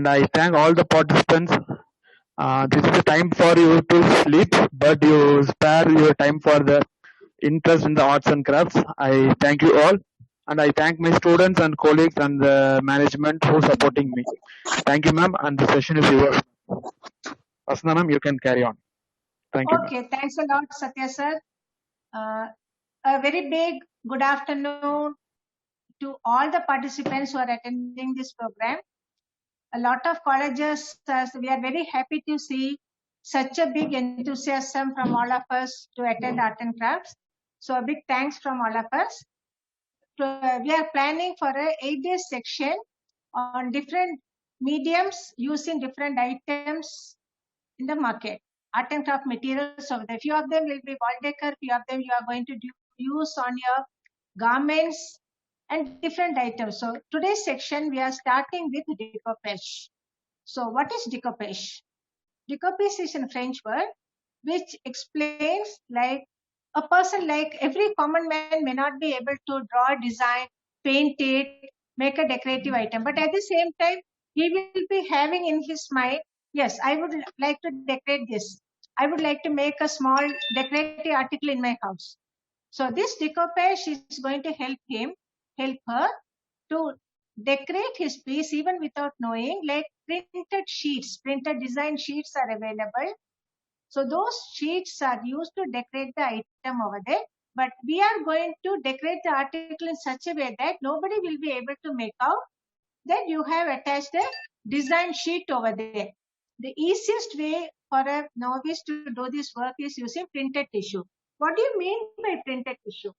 and I thank all the participants. This is a time for you to sleep, but you spare your time for the interest in the arts and crafts. I thank you all, and I thank my students and colleagues and the management who supporting me. Thank you, ma'am, and the session is yours. Asna ma'am, you can carry on. Thank you, ma'am. Okay, thanks a lot, Satya sir. A very big good afternoon to all the participants who are attending this program. A lot of colleges, we are very happy to see such a big enthusiasm from all of us to attend art and crafts. So a big thanks from all of us. We are planning for a 8-day section on different mediums using different items in the market. Art and craft materials over there. Few of them will be wall decor, few of them you are going to use on your garments and different items. So today's section we are starting with découpage. So what is découpage? Découpage is a French word which explains like a person, like every common man may not be able to draw, design, paint it, make a decorative item, but at the same time he will be having in his mind, yes, I would like to decorate this. I would like to make a small decorative article in my house. So this découpage is going to help her to decorate his piece even without knowing, like printed sheets, printed design sheets are available. So those sheets are used to decorate the item over there. But we are going to decorate the article in such a way that nobody will be able to make out that you have attached a design sheet over there. The easiest way for a novice to do this work is using printed tissue. What do you mean by printed tissue?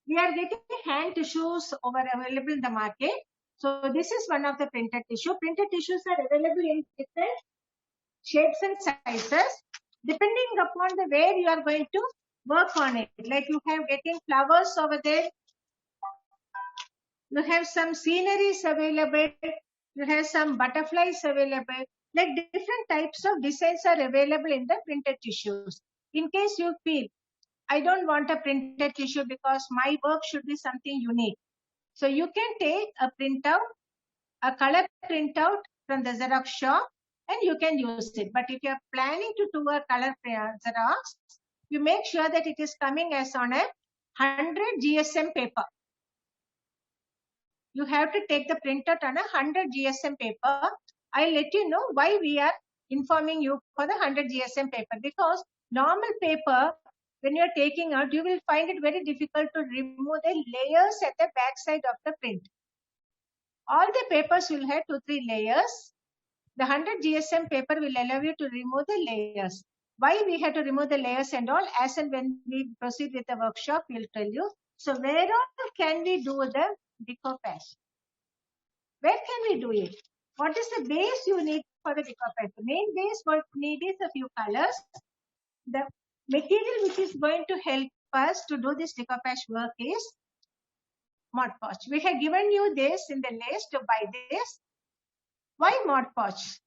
We are getting hand tissues available in the market. So this is one of the printed tissue. Printed tissues are available in different shapes and sizes, depending upon the way you are going to work on it. Like you have getting flowers over there. You have some sceneries available. You have some butterflies available. Like different types of designs are available in the printed tissues. In case you feel, I don't want a printed tissue because my work should be something unique. So you can take a printout, a color printout from the Xerox shop, and you can use it. But if you are planning to do a color Xerox, you make sure that it is coming as on a 100 GSM paper. You have to take the printout on a 100 GSM paper. I'll let you know why we are informing you for the 100 GSM paper, because normal paper, when you're taking out, you will find it very difficult to remove the layers at the back side of the print. All the papers will have 2-3 layers. The 100 GSM paper will allow you to remove the layers. Why we have to remove the layers and all, as and when we proceed with the workshop, we'll tell you. So where all can we do the découpage? Where can we do it? What is the base you need for the découpage? The main base what we need is a few colors. The material which is going to help us to do this découpage work is Mod Podge. We have given you this in the list to buy this. Why Mod Podge?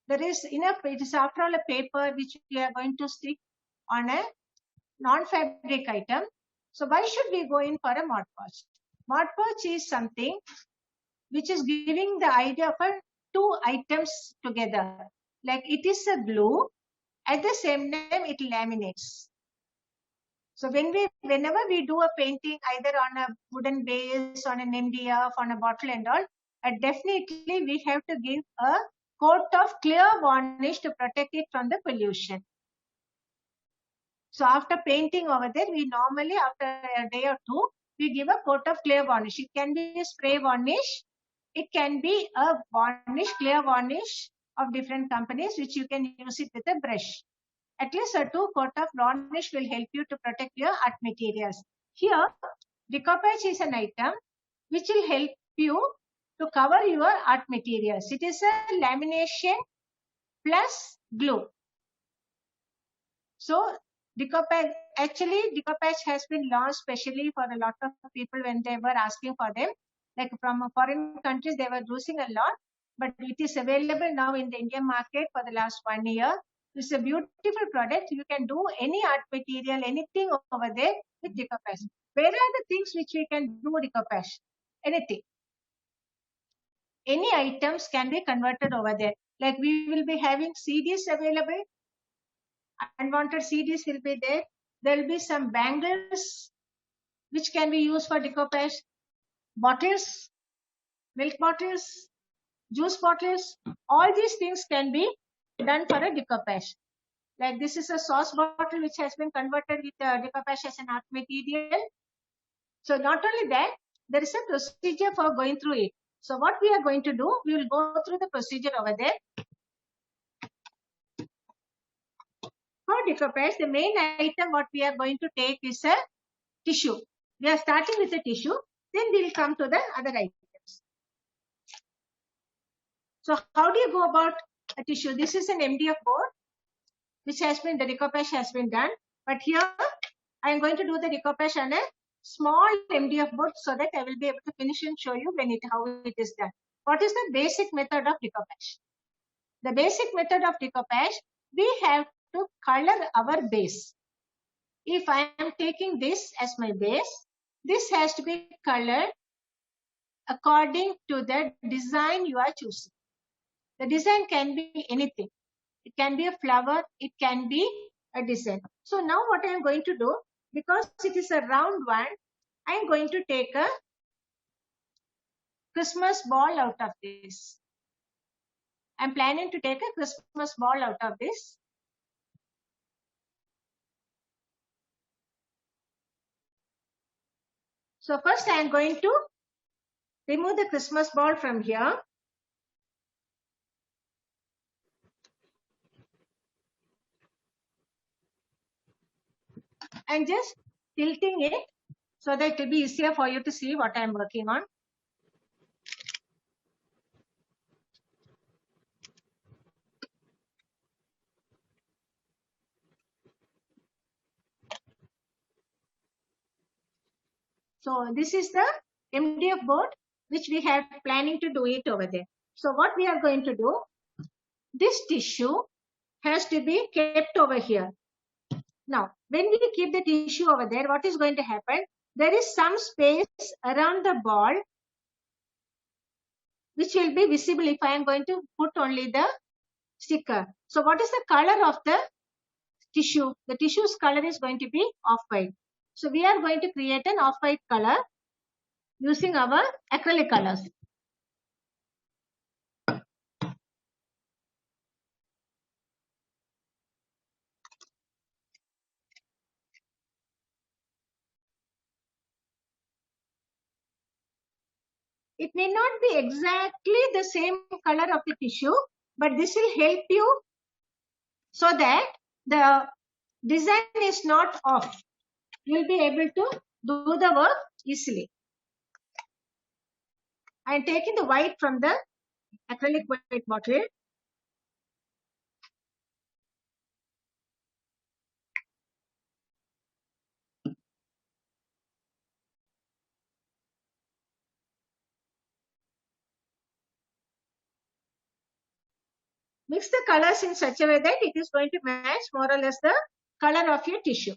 There is enough, it is after all a paper which we are going to stick on a non-fabric item. So why should we go in for a Mod Podge? Mod Podge is something which is giving the idea of two items together. Like it is a glue, at the same time it laminates. So whenever we do a painting either on a wooden base, on an MDF, on a bottle and all, definitely we have to give a coat of clear varnish to protect it from the pollution. So after painting over there, we normally after a day or two, we give a coat of clear varnish. It can be a spray varnish. It can be a varnish, clear varnish of different companies, which you can use it with a brush. At least a 2 coat of varnish will help you to protect your art materials. Here, découpage is an item which will help you to cover your art materials. It is a lamination plus glue. So découpage, actually découpage has been launched specially for a lot of people when they were asking for them. Like from foreign countries, they were using a lot, but it is available now in the Indian market for the last 1 year. It's a beautiful product. You can do any art material, anything over there with découpage. Where are the things which we can do découpage? Anything. any items can be converted over there. Like we will be having CDs available, unwanted CDs will be there. There will be some bangles which can be used for decoupage, bottles, milk bottles, juice bottles, all these things can be done for a decoupage. Like this is a sauce bottle which has been converted with decoupage as an art material. So not only that, there is a procedure for going through it. So what we are going to do, we will go through the procedure over there. For decoupage, the main item what we are going to take is a tissue. We are starting with the tissue, then we will come to the other items. So how do you go about a tissue? This is an MDF board which has been, the decoupage has been done. But here I am going to do the decoupage on a small MDF board so that I will be able to finish and show you how it is done. What is the basic method of decoupage? The basic method of decoupage, we have to color our base. If I am taking this as my base, this has to be colored according to the design you are choosing. The design can be anything. It can be a flower, it can be a design. So now what I am going to do, because it is a round one, I am going to take a Christmas ball out of this. I am planning to take a Christmas ball out of this. So first I am going to remove the Christmas ball from here. And just tilting it so that it will be easier for you to see what I am working on. So this is the MDF board which we have planning to do it over there. So what we are going to do, this tissue has to be kept over here. Now, when we keep the tissue over there, what is going to happen? There is some space around the ball which will be visible if I am going to put only the sticker. So what is the color of the tissue? The tissue's color is going to be off-white. So we are going to create an off-white color using our acrylic colors. It may not be exactly the same color of the tissue, but this will help you so that the design is not off. You will be able to do the work easily. I am taking the white from the acrylic white bottle. Mix the colors in such a way that it is going to match more or less the color of your tissue.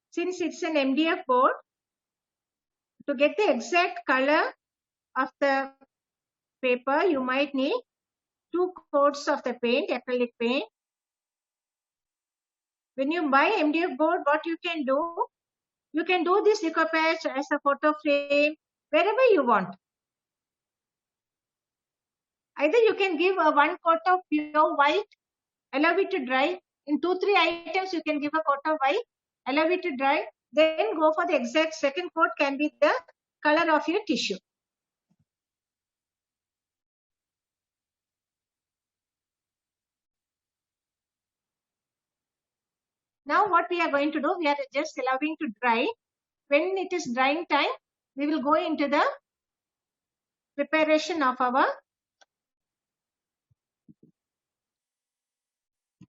Since it's an MDF board, to get the exact color of the paper, you might need 2 coats of the paint, acrylic paint. When you buy MDF board, what you can do this decoupage as a photo frame, wherever you want. Either you can give a 1 coat of pure white, allow it to dry. In 2-3 items, you can give a coat of white, allow it to dry, then go for the exact second coat can be the color of your tissue. Now what we are going to do, we are just allowing to dry. When it is drying time, we will go into the preparation of our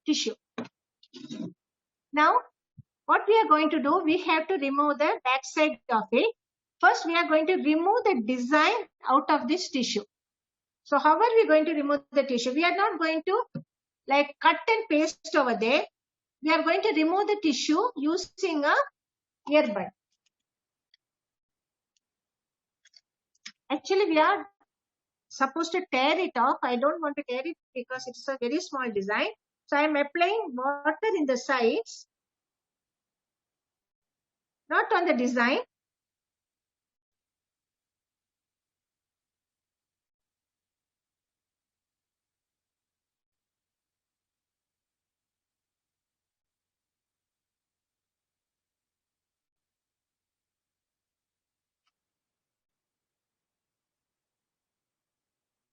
tissue. Now, what we are going to do, we have to remove the back side of it. First, we are going to remove the design out of this tissue. So how are we going to remove the tissue? We are not going to like cut and paste over there. We are going to remove the tissue using a earbud. Actually, we are supposed to tear it off. I don't want to tear it because it's a very small design. So I am applying water in the sides, not on the design.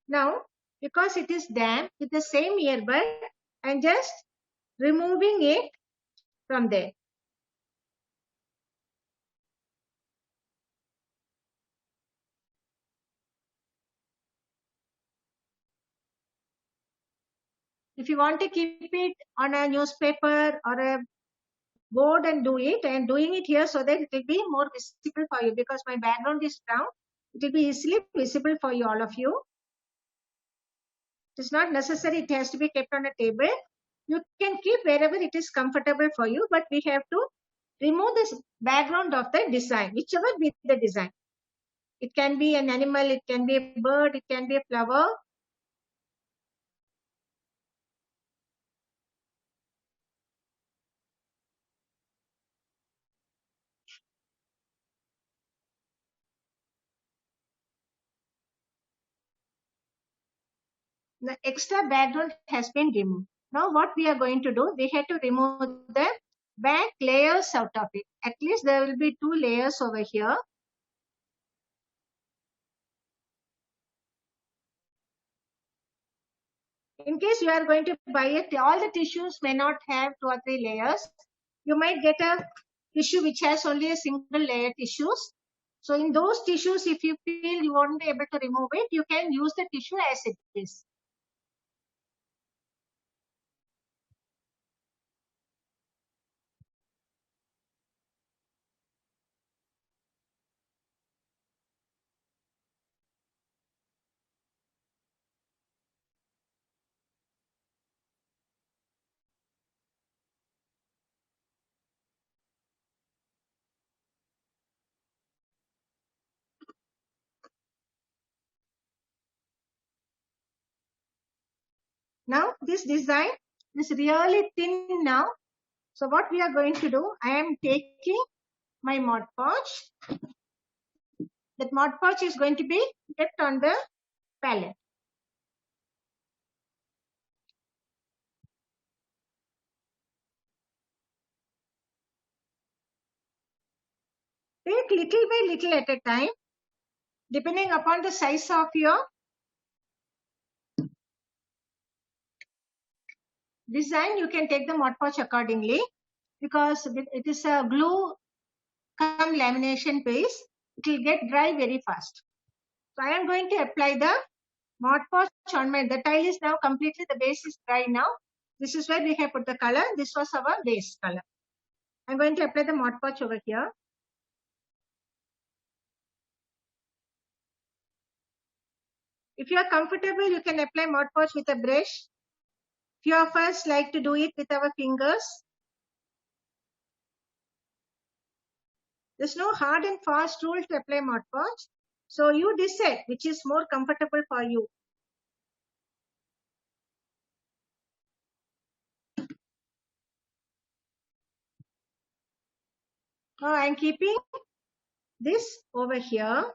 Now, because it is damp, with the same earbud, I am just removing it from there. If you want to keep it on a newspaper or a board and do it, I am doing it here so that it will be more visible for you because my background is brown. It will be easily visible for you, all of you. It is not necessary it has to be kept on a table. You can keep wherever it is comfortable for you, but we have to remove this background of the design, whichever be the design. It can be an animal, it can be a bird, it can be a flower. The extra background has been removed. Now what we are going to do, we have to remove the back layers out of it. At least there will be 2 layers over here. In case you are going to buy it, all the tissues may not have 2 or 3 layers. You might get a tissue which has only a single layer tissues. So in those tissues, if you feel you won't be able to remove it, you can use the tissue as it is. Now this design is really thin now. So what we are going to do, I am taking my Mod Podge. That Mod Podge is going to be kept on the palette. Take little by little at a time, depending upon the size of your design. You can take the Mod Podge accordingly because it is a glue come lamination base. It will get dry very fast. So I am going to apply the Mod Podge on the tile is now completely, the base is dry now. This is where we have put the color. This was our base color. I'm going to apply the Mod Podge over here. If you are comfortable, you can apply Mod Podge with a brush. Few of us like to do it with our fingers. There's no hard and fast rule to apply Mod Podge. So you decide which is more comfortable for you. Now I'm keeping this over here.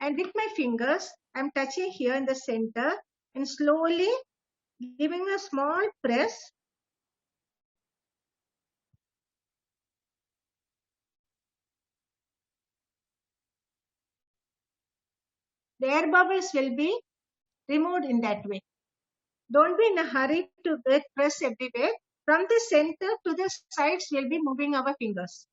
And with my fingers, I'm touching here in the center and slowly giving a small press. The air bubbles will be removed in that way. Don't be in a hurry to get press everywhere. From the center to the sides, we'll be moving our fingers.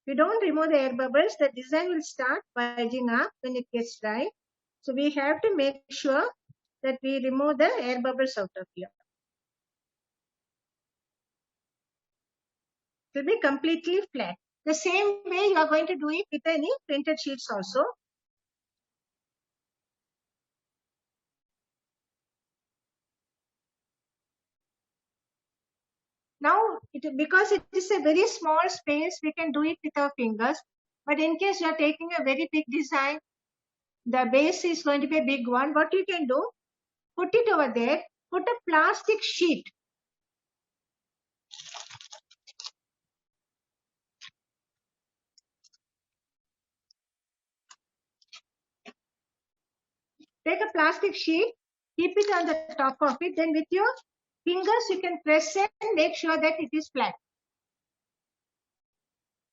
we don't remove the air bubbles, the design will start bulging up when it gets dry. So we have to make sure that we remove the air bubbles out of here. It will be completely flat. The same way you are going to do it with any printed sheets also. Now, because it is a very small space, we can do it with our fingers. But in case you are taking a very big design, the base is going to be a big one. What you can do, put it over there, put a plastic sheet. Take a plastic sheet, keep it on the top of it, then with your fingers you can press it and make sure that it is flat.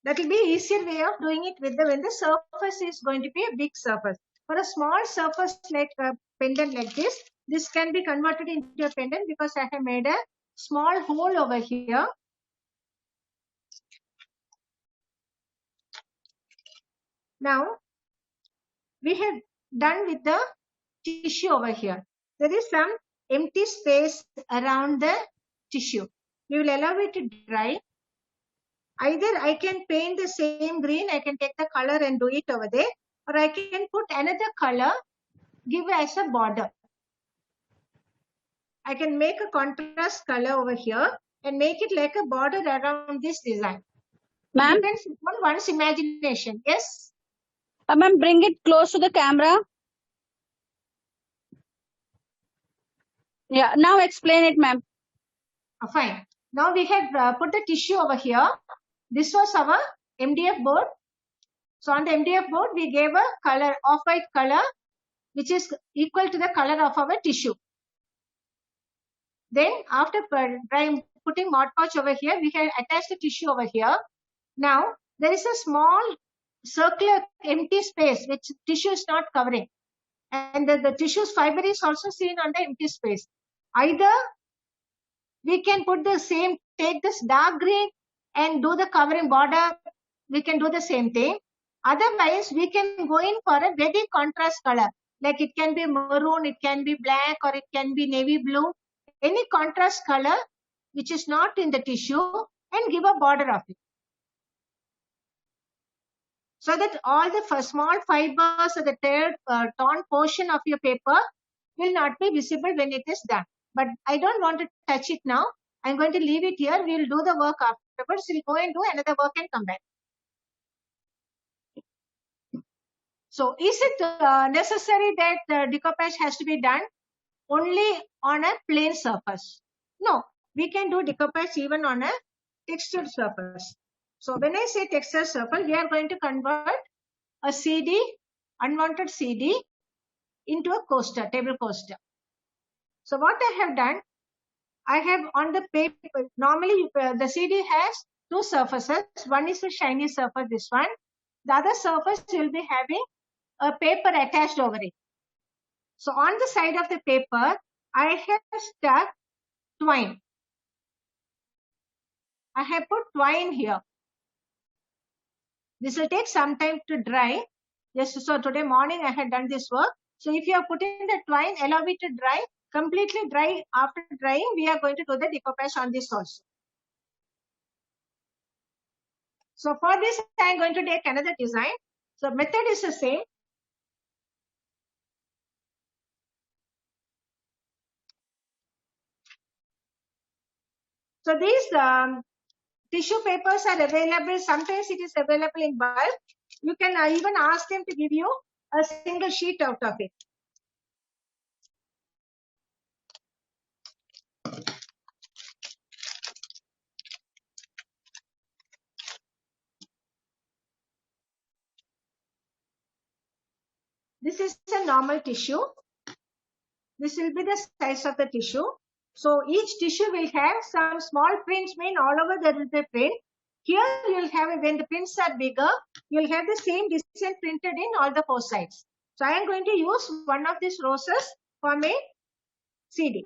That will be easier way of doing it with when the surface is going to be a big surface. For a small surface like a pendant like this can be converted into a pendant because I have made a small hole over here. Now, we have done with the tissue over here. There is some empty space around the tissue. We will allow it to dry. Either I can paint the same green, I can take the color and do it over there, or I can put another color, give as a border. I can make a contrast color over here and make it like a border around this design. Ma'am? Depends on one's imagination. Yes? Ma'am, bring it close to the camera. Yeah, now explain it, ma'am. Fine. Now we have put the tissue over here. This was our MDF board. So on the MDF board, we gave a color, off-white color, which is equal to the color of our tissue. Then after putting Mod Podge over here, we can attach the tissue over here. Now there is a small circular empty space which tissue is not covering. And the tissue's fiber is also seen on the empty space. Either we can put the same, take this dark green and do the covering border. We can do the same thing. Otherwise, we can go in for a very contrast color. Like it can be maroon, it can be black, or it can be navy blue. Any contrast color which is not in the tissue and give a border of it. So that all the small fibers or the torn portion of your paper will not be visible when it is done. But I don't want to touch it now. I'm going to leave it here. We'll do the work afterwards. We'll go and do another work and come back. So is it necessary that the decoupage has to be done only on a plain surface? No, we can do decoupage even on a textured surface. So when I say textured surface, we are going to convert a CD, unwanted CD, into a coaster, table coaster. So what I have done, I have on the paper, normally the CD has two surfaces. One is a shiny surface, this one. The other surface will be having a paper attached over it. So on the side of the paper, I have stuck twine. I have put twine here. This will take some time to dry. Yes, so today morning I had done this work. So if you are putting the twine, allow it to dry, completely dry. After drying, we are going to do the decoupage on this also. So for this, I am going to take another design. So method is the same. So these tissue papers are available. Sometimes it is available in bulk. You can even ask them to give you a single sheet out of it. This is a normal tissue. This will be the size of the tissue. So each tissue will have some small prints, mean all over there will be a print. Here you will have, when the prints are bigger, you will have the same design printed in all the four sides. So I am going to use one of these roses for my CD.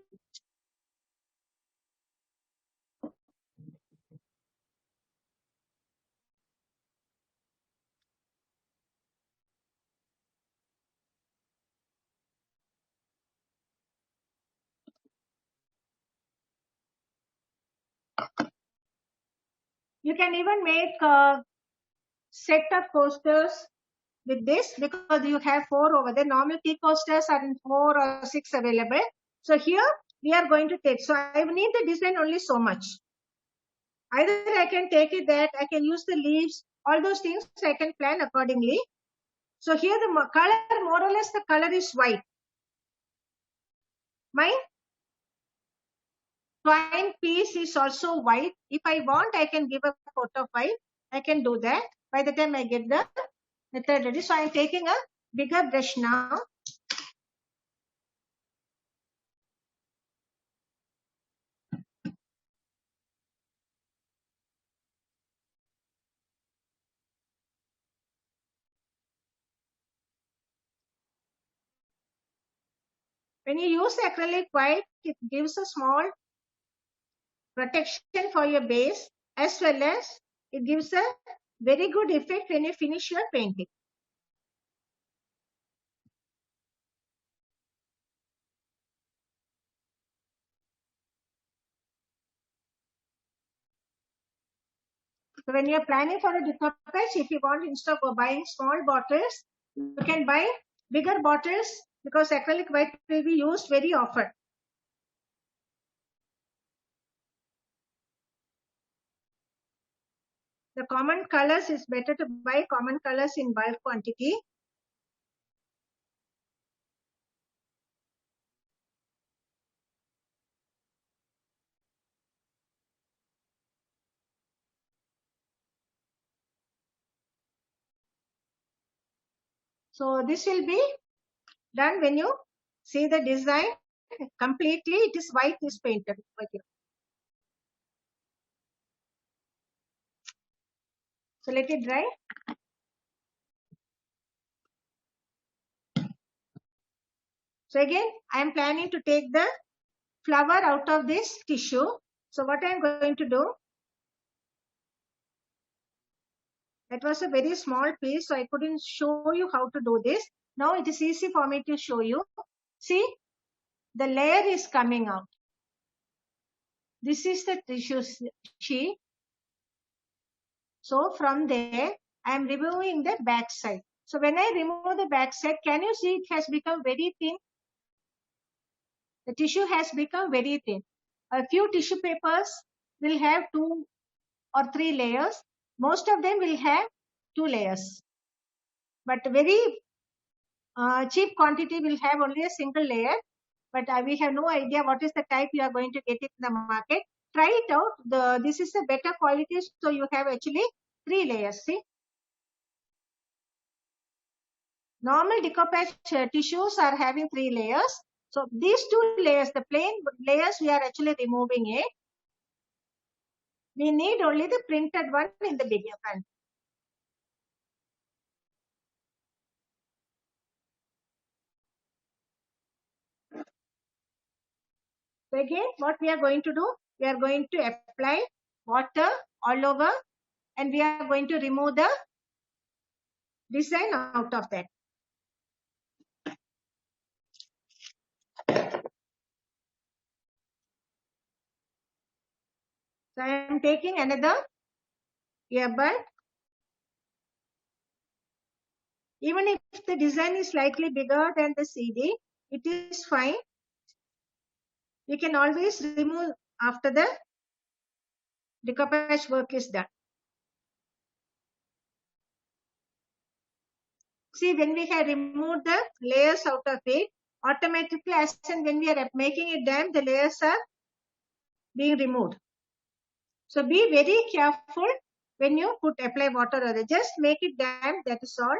You can even make a set of coasters with this because you have 4 over there. Normal tea coasters are in 4 or 6 available. So here we are going to take. So I need the design only so much. Either I can take it that I can use the leaves, all those things I can plan accordingly. So here the color, more or less the color is white. My twine piece is also white. If I want, I can give a coat of white. I can do that by the time I get the method ready. So I am taking a bigger brush now. When you use acrylic white, it gives a small protection for your base as well as it gives a very good effect when you finish your painting. So when you're planning for a decoupage, if you want, instead of buying small bottles, you can buy bigger bottles because acrylic white will be used very often. The common colors is better to buy common colors in bulk quantity. So this will be done when you see the design completely. It is white is painted over here. So let it dry. So again, I am planning to take the flower out of this tissue. So what I am going to do, that was a very small piece, so I couldn't show you how to do this. Now it is easy for me to show you. See, the layer is coming out. This is the tissue sheet. So from there, I am removing the back side. So when I remove the back side, can you see it has become very thin? The tissue has become very thin. A few tissue papers will have 2 or 3 layers. Most of them will have 2 layers. But very cheap quantity will have only a single layer. But we have no idea what is the type you are going to get in the market. Try it out. This is a better quality. So you have actually 3 layers. See? Normal decoupage tissues are having 3 layers. So these 2 layers, the plain layers, we are actually removing it. We need only the printed one in the beginning. So again, what we are going to do, we are going to apply water all over and we are going to remove the design out of that. So I am taking another earbud. Even if the design is slightly bigger than the CD, it is fine. You can always remove after the decoupage work is done. See, when we have removed the layers out of it, automatically as and when we are making it damp, the layers are being removed. So be very careful when you apply water or just make it damp, that is all.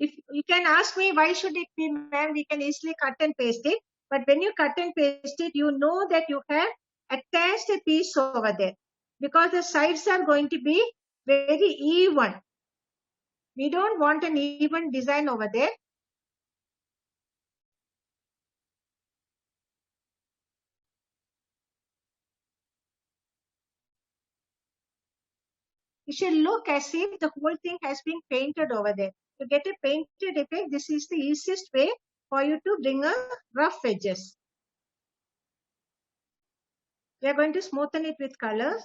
If you can ask me why should it be, ma'am, we can easily cut and paste it. But when you cut and paste it, you know that you have attached a piece over there because the sides are going to be very even. We don't want an even design over there. It should look as if the whole thing has been painted over there. To get a painted effect, this is the easiest way for you to bring a rough edges. We are going to smoothen it with colors.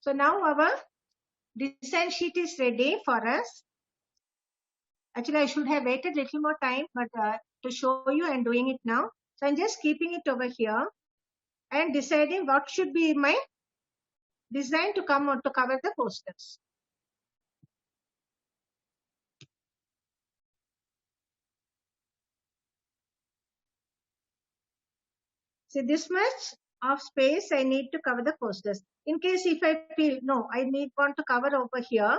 So now our design sheet is ready for us. Actually, I should have waited a little more time, but to show you, I'm doing it now. So I'm just keeping it over here and deciding what should be my design to come on to cover the posters. See, this much of space I need to cover the posters. In case if I feel, no, I want to cover over here.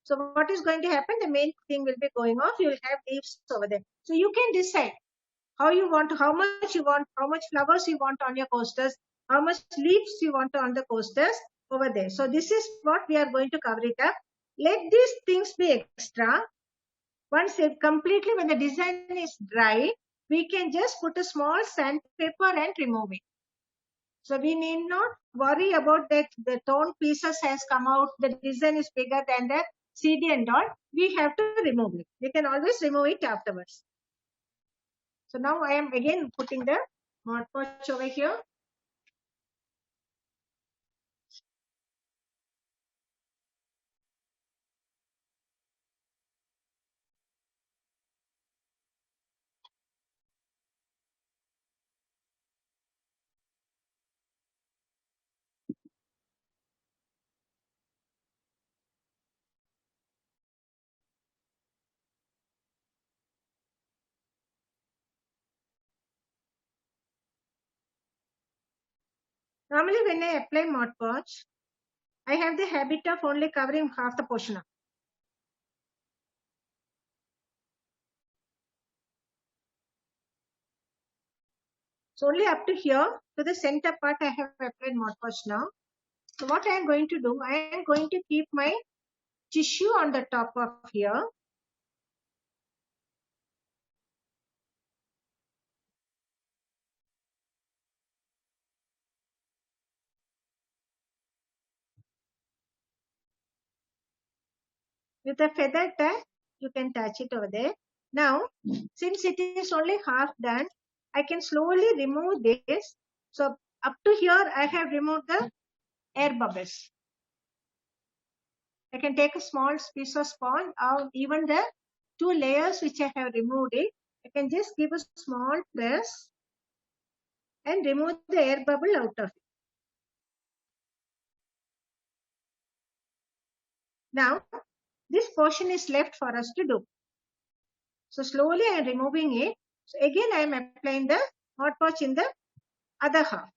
So what is going to happen? The main thing will be going off. You will have leaves over there. So you can decide how you want, how much you want, how much flowers you want on your posters, how much leaves you want on the posters over there. So this is what we are going to cover it up. Let these things be extra. Once it completely, when the design is dry, we can just put a small sandpaper and remove it. So we need not worry about that the tone pieces has come out, the design is bigger than the CD and all. We have to remove it. We can always remove it afterwards. So now I am again putting the Mod Podge over here. Normally when I apply Mod Podge, I have the habit of only covering half the portion up. So only up to here, to the center part I have applied Mod Podge now. So what I am going to do, I am going to keep my tissue on the top of here. With a feather tag, you can touch it over there. Now, since it is only half done, I can slowly remove this. So up to here, I have removed the air bubbles. I can take a small piece of sponge or even the 2 layers which I have removed it. I can just give a small press and remove the air bubble out of it. Now, this portion is left for us to do. So slowly I am removing it. So again I am applying the Mod Podge in the other half.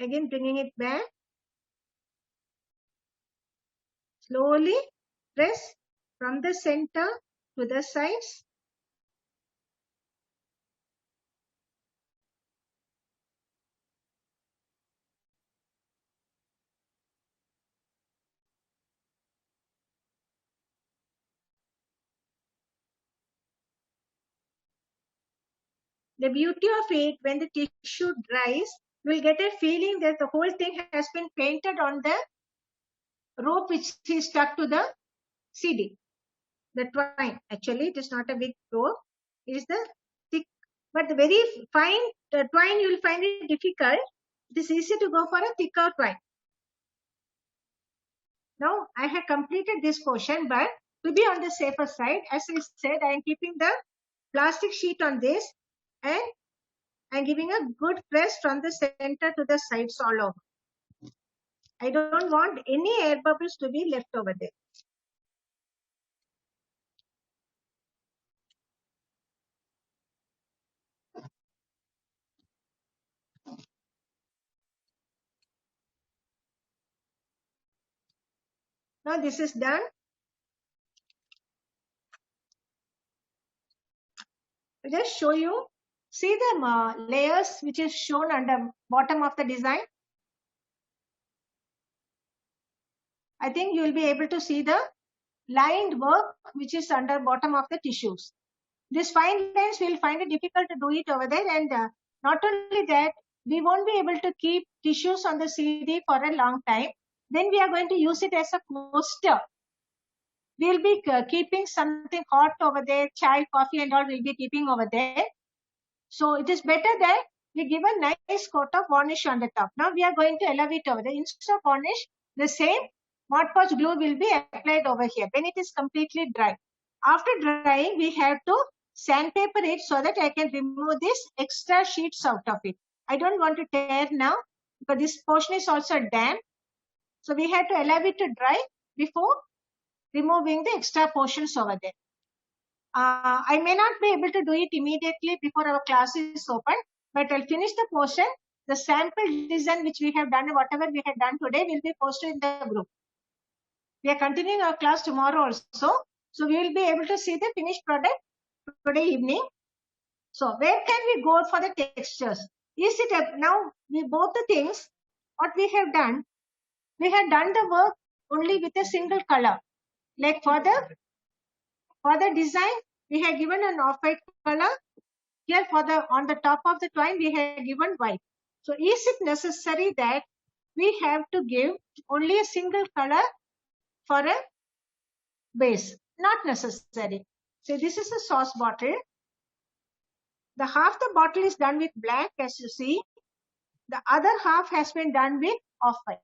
Again bringing it back. Slowly press from the center to the sides. The beauty of it, when the tissue dries, you will get a feeling that the whole thing has been painted on the rope which is stuck to the CD. The twine, actually it is not a big rope, it is the thick, but the very fine twine you will find it difficult. It is easy to go for a thicker twine. Now I have completed this portion, but to be on the safer side, as I said, I am keeping the plastic sheet on this and I'm giving a good press from the center to the sides all over. I don't want any air bubbles to be left over there. Now this is done. I'll just show you. See the layers which is shown under bottom of the design. I think you will be able to see the lined work which is under bottom of the tissues. This fine lines we will find it difficult to do it over there, and not only that, we won't be able to keep tissues on the CD for a long time. Then we are going to use it as a coaster. We will be keeping something hot over there, chai, coffee and all we will be keeping over there. So it is better that we give a nice coat of varnish on the top. Now we are going to elevate over there. Instead of varnish, the same Mod Podge glue will be applied over here when it is completely dry. After drying, we have to sandpaper it so that I can remove this extra sheets out of it. I don't want to tear now because this portion is also damp. So we have to allow it to dry before removing the extra portions over there. I may not be able to do it immediately before our class is open, but I'll finish the portion. The sample design which we have done, whatever we have done today, will be posted in the group. We are continuing our class tomorrow also. So we will be able to see the finished product today evening. So where can we go for the textures? Is it now we both the things what we have done the work only with a single color. Like for the design, we have given an off-white color. Here on the top of the twine, we have given white. So is it necessary that we have to give only a single color for a base? Not necessary. So this is a sauce bottle. The half the bottle is done with black, as you see. The other half has been done with off-white.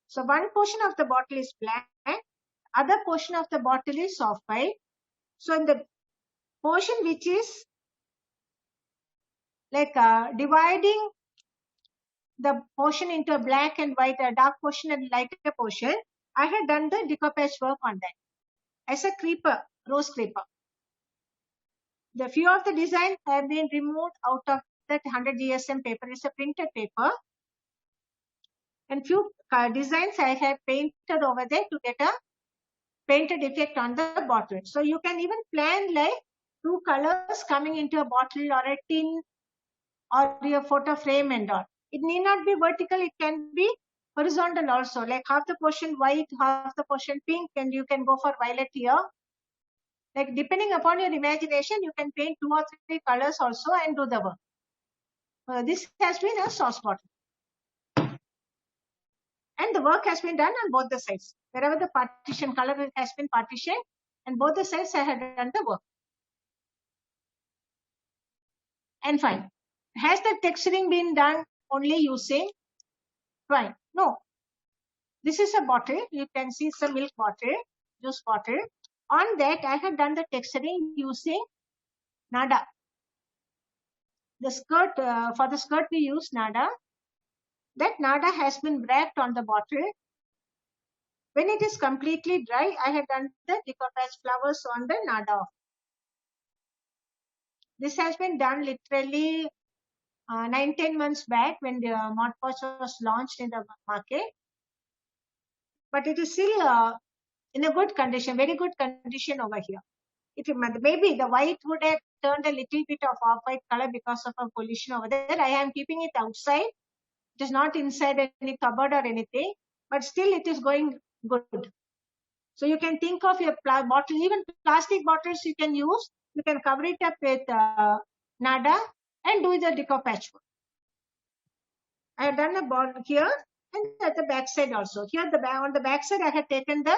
So one portion of the bottle is black, other portion of the bottle is off-white. So in the portion which is like dividing the portion into a black and white, a dark portion and lighter portion, I had done the decoupage work on that as a creeper, rose creeper. The few of the designs have been removed out of that 100 GSM paper. It's a printed paper. And few designs I have painted over there to get a painted effect on the bottle. So you can even plan like 2 colors coming into a bottle or a tin or your photo frame and all. It need not be vertical, it can be horizontal also, like half the portion white, half the portion pink, and you can go for violet here. Like depending upon your imagination, you can paint 2 or 3 colors also and do the work. This has been a sauce bottle. And the work has been done on both the sides. Wherever the partition color has been partitioned, and both the sides I have done the work. And fine. Has the texturing been done only using twine? No. This is a bottle. You can see it's a milk bottle, juice bottle. On that, I have done the texturing using Nada. The skirt, for the skirt we use Nada. That Nada has been wrapped on the bottle. When it is completely dry, I have done the decoupage flowers on the Nada. This has been done literally 9-10 months back when the Mod Podge was launched in the market. But it is still in a good condition, very good condition over here. Maybe the white would have turned a little bit of off-white color because of a pollution over there. I am keeping it outside. It is not inside any cupboard or anything, but still it is going good. So you can think of your bottle, even plastic bottles you can use. You can cover it up with Nada and do the decoupage work. I have done a bottle here and at the back side also. Here on the back side I have taken the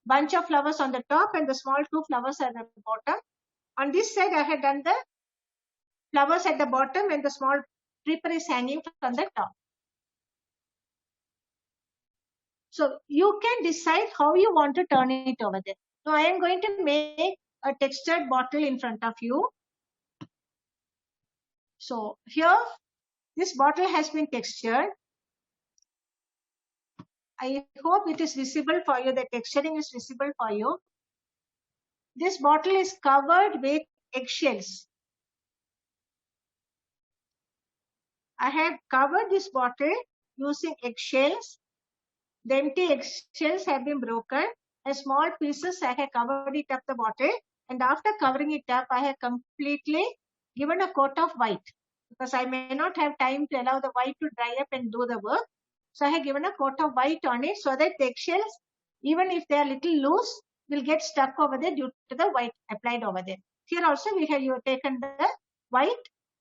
bunch of flowers on the top and the small 2 flowers at the bottom. On this side I have done the flowers at the bottom and the small creeper is hanging from the top. So you can decide how you want to turn it over there. So I am going to make a textured bottle in front of you. So here this bottle has been textured. I hope it is visible for you. The texturing is visible for you. This bottle is covered with eggshells. I have covered this bottle using eggshells The empty eggshells have been broken. And small pieces, I have covered it up the bottle. And after covering it up, I have completely given a coat of white because I may not have time to allow the white to dry up and do the work. So I have given a coat of white on it so that the eggshells, even if they are little loose, will get stuck over there due to the white applied over there. Here also we have taken the white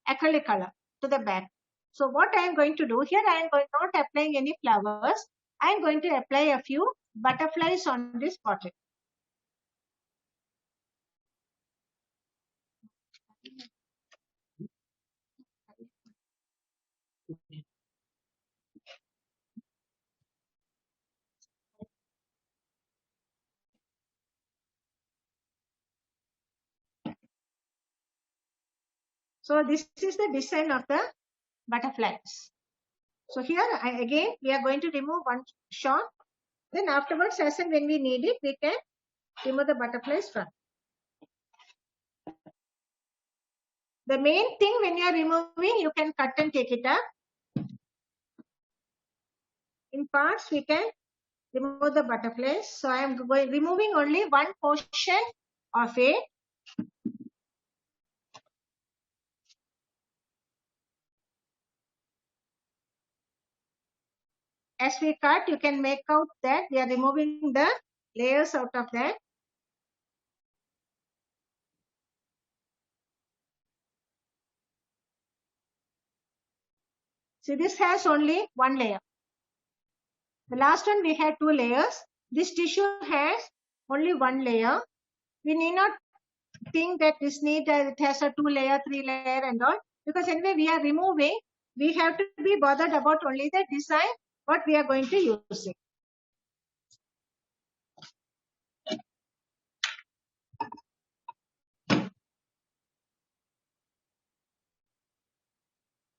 acrylic color to the back. So what I am going to do here, I am not applying any flowers. I am going to apply a few butterflies on this bottle. So this is the design of the butterflies. So here again we are going to remove one shot. Then afterwards, as and when we need it, we can remove the butterflies from. The main thing when you are removing, you can cut and take it up. In parts, we can remove the butterflies. So I am removing only one portion of it. As we cut, you can make out that we are removing the layers out of that. See, this has only one layer. The last one we had two layers. This tissue has only one layer. We need not think that it has a 2-layer, 3-layer and all, because anyway we are removing. We have to be bothered about only the design, what we are going to use it.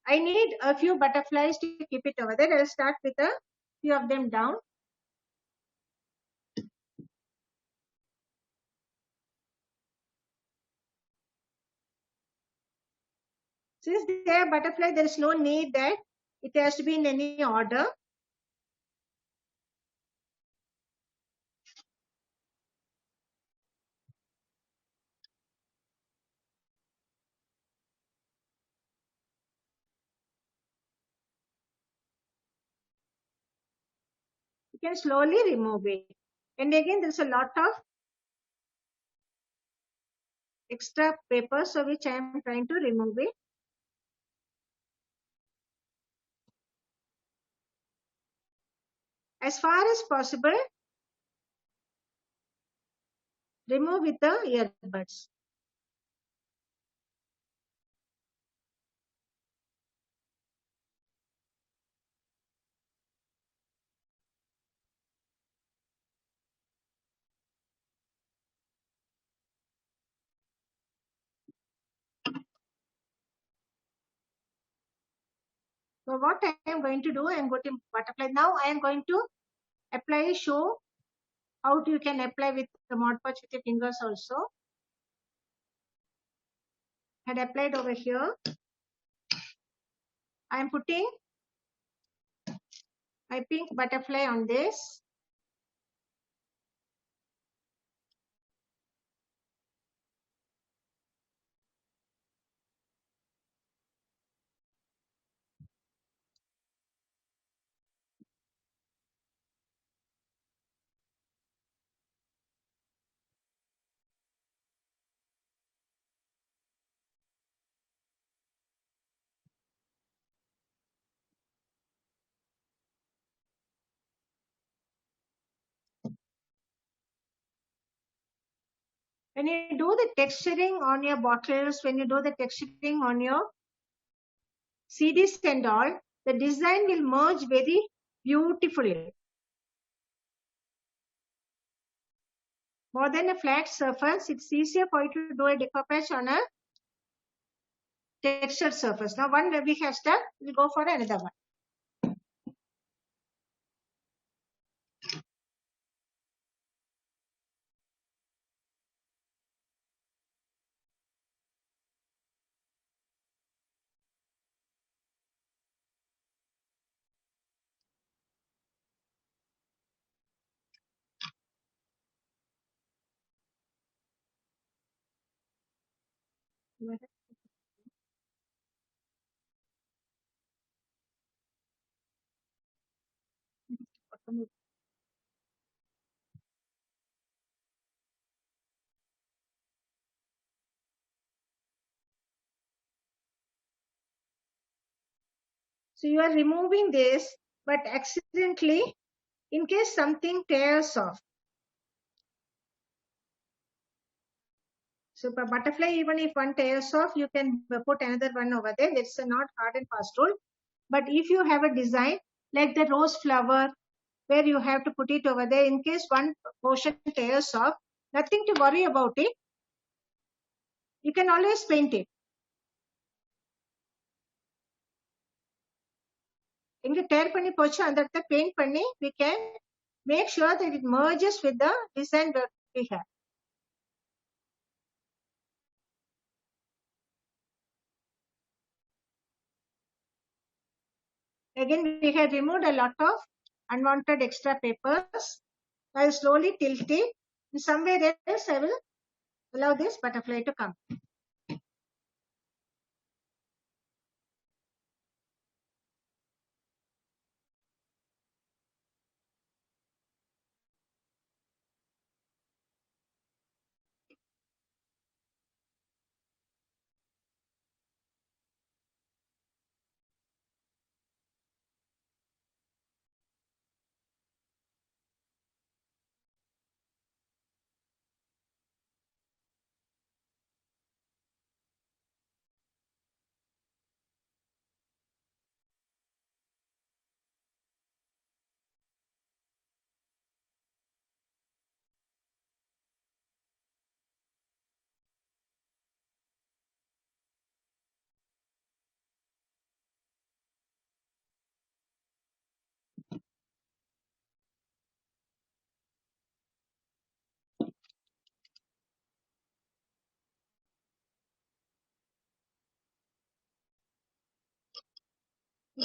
I need a few butterflies to keep it over there. I'll start with a few of them down. Since they are butterfly, there is no need that it has to be in any order. You can slowly remove it. And again, there's a lot of extra paper, so which I am trying to remove it. As far as possible, remove with the earbuds. So what I am going to do, I am going to butterfly. Now I am going to show how you can apply with the Mod Podge with your fingers also. Had applied over here. I am putting my pink butterfly on this. When you do the texturing on your bottles, when you do the texturing on your CDs and all, the design will merge very beautifully. More than a flat surface, it's easier for you to do a decoupage on a textured surface. Now one we have done, we'll go for another one. So you are removing this, but accidentally, in case something tears off. So for butterfly, even if one tears off, you can put another one over there. That's a not hard and fast rule. But if you have a design like the rose flower, where you have to put it over there, in case one portion tears off, nothing to worry about it. You can always paint it. இங்க tear பண்ணி போச்சு அந்த இடத்த paint பண்ணி we can make sure that it merges with the design that we have. Again, we have removed a lot of unwanted extra papers. I will slowly tilt it. In somewhere else, I will allow this butterfly to come.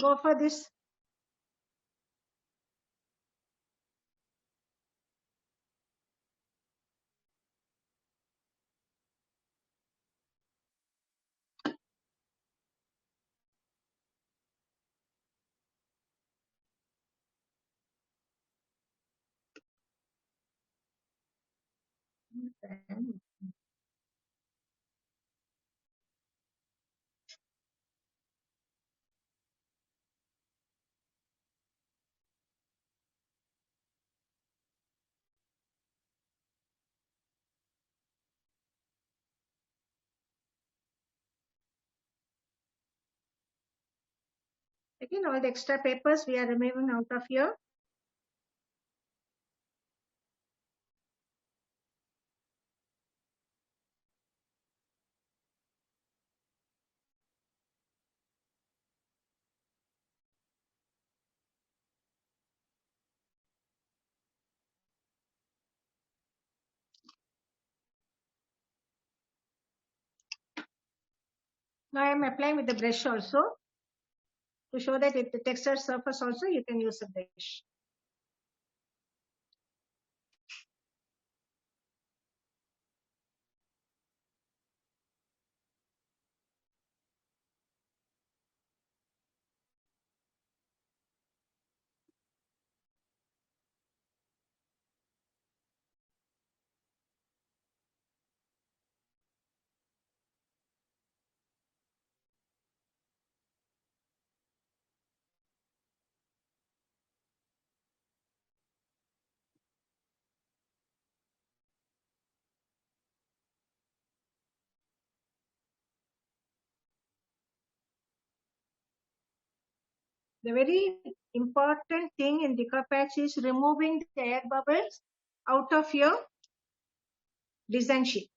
Go for this. Again, all the extra papers we are removing out of here. Now I am applying with the brush also to show that if the textured surface also you can use a brush. The very important thing in decoupage is removing the air bubbles out of your design sheet,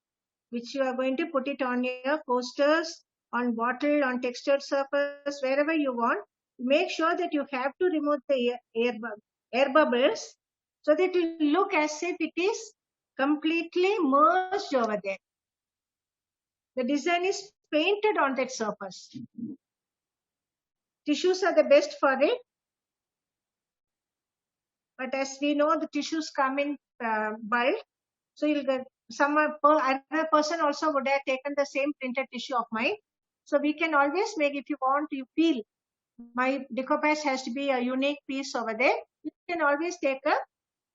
which you are going to put it on your posters, on bottle, on textured surface, wherever you want. Make sure that you have to remove the air bubbles so that it will look as if it is completely merged over there. The design is painted on that surface. Tissues are the best for it. But as we know, the tissues come in bulk. So you'll get Other person also would have taken the same printed tissue of mine. So we can always make, if you want, you feel my decoupage has to be a unique piece over there, you can always take a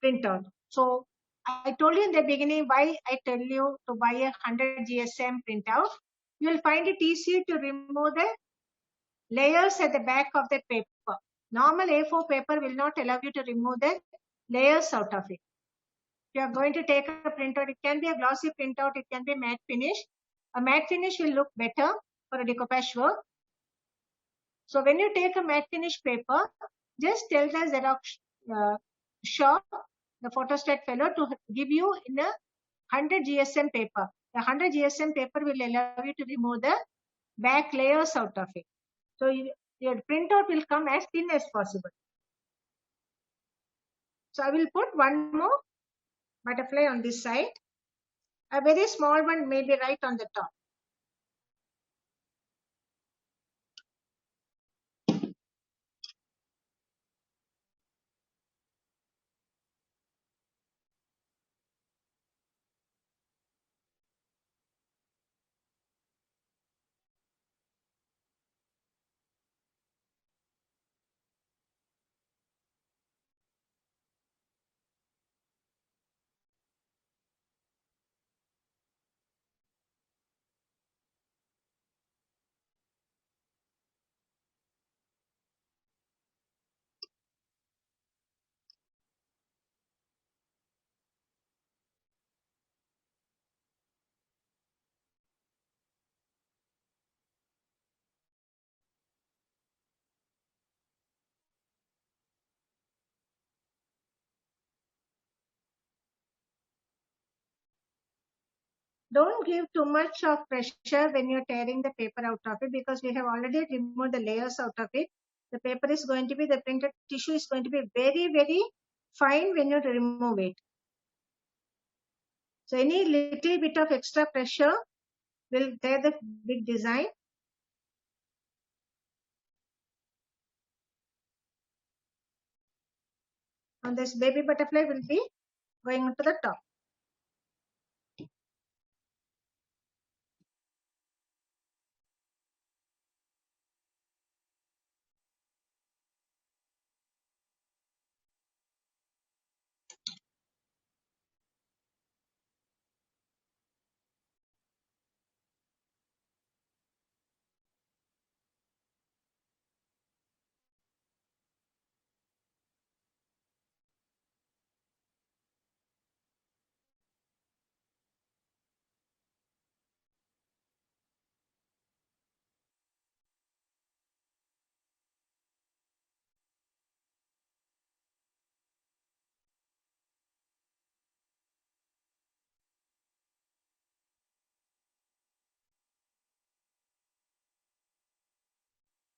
printout. So I told you in the beginning why I tell you to buy a 100 GSM printout. You will find it easy to remove the layers at the back of the paper. Normal A4 paper will not allow you to remove the layers out of it. If you are going to take a printout, it can be a glossy printout, it can be matte finish. A matte finish will look better for a decoupage work. So when you take a matte finish paper, just tell the Xerox shop, the photostat fellow, to give you in a 100 GSM paper. The 100 GSM paper will allow you to remove the back layers out of it. So your printout will come as thin as possible. So I will put one more butterfly on this side. A very small one may be right on the top. Don't give too much of pressure when you're tearing the paper out of it, because we have already removed the layers out of it. The paper is going to be, the printed tissue is going to be very, very fine when you remove it. So any little bit of extra pressure will tear the big design. And this baby butterfly will be going to the top.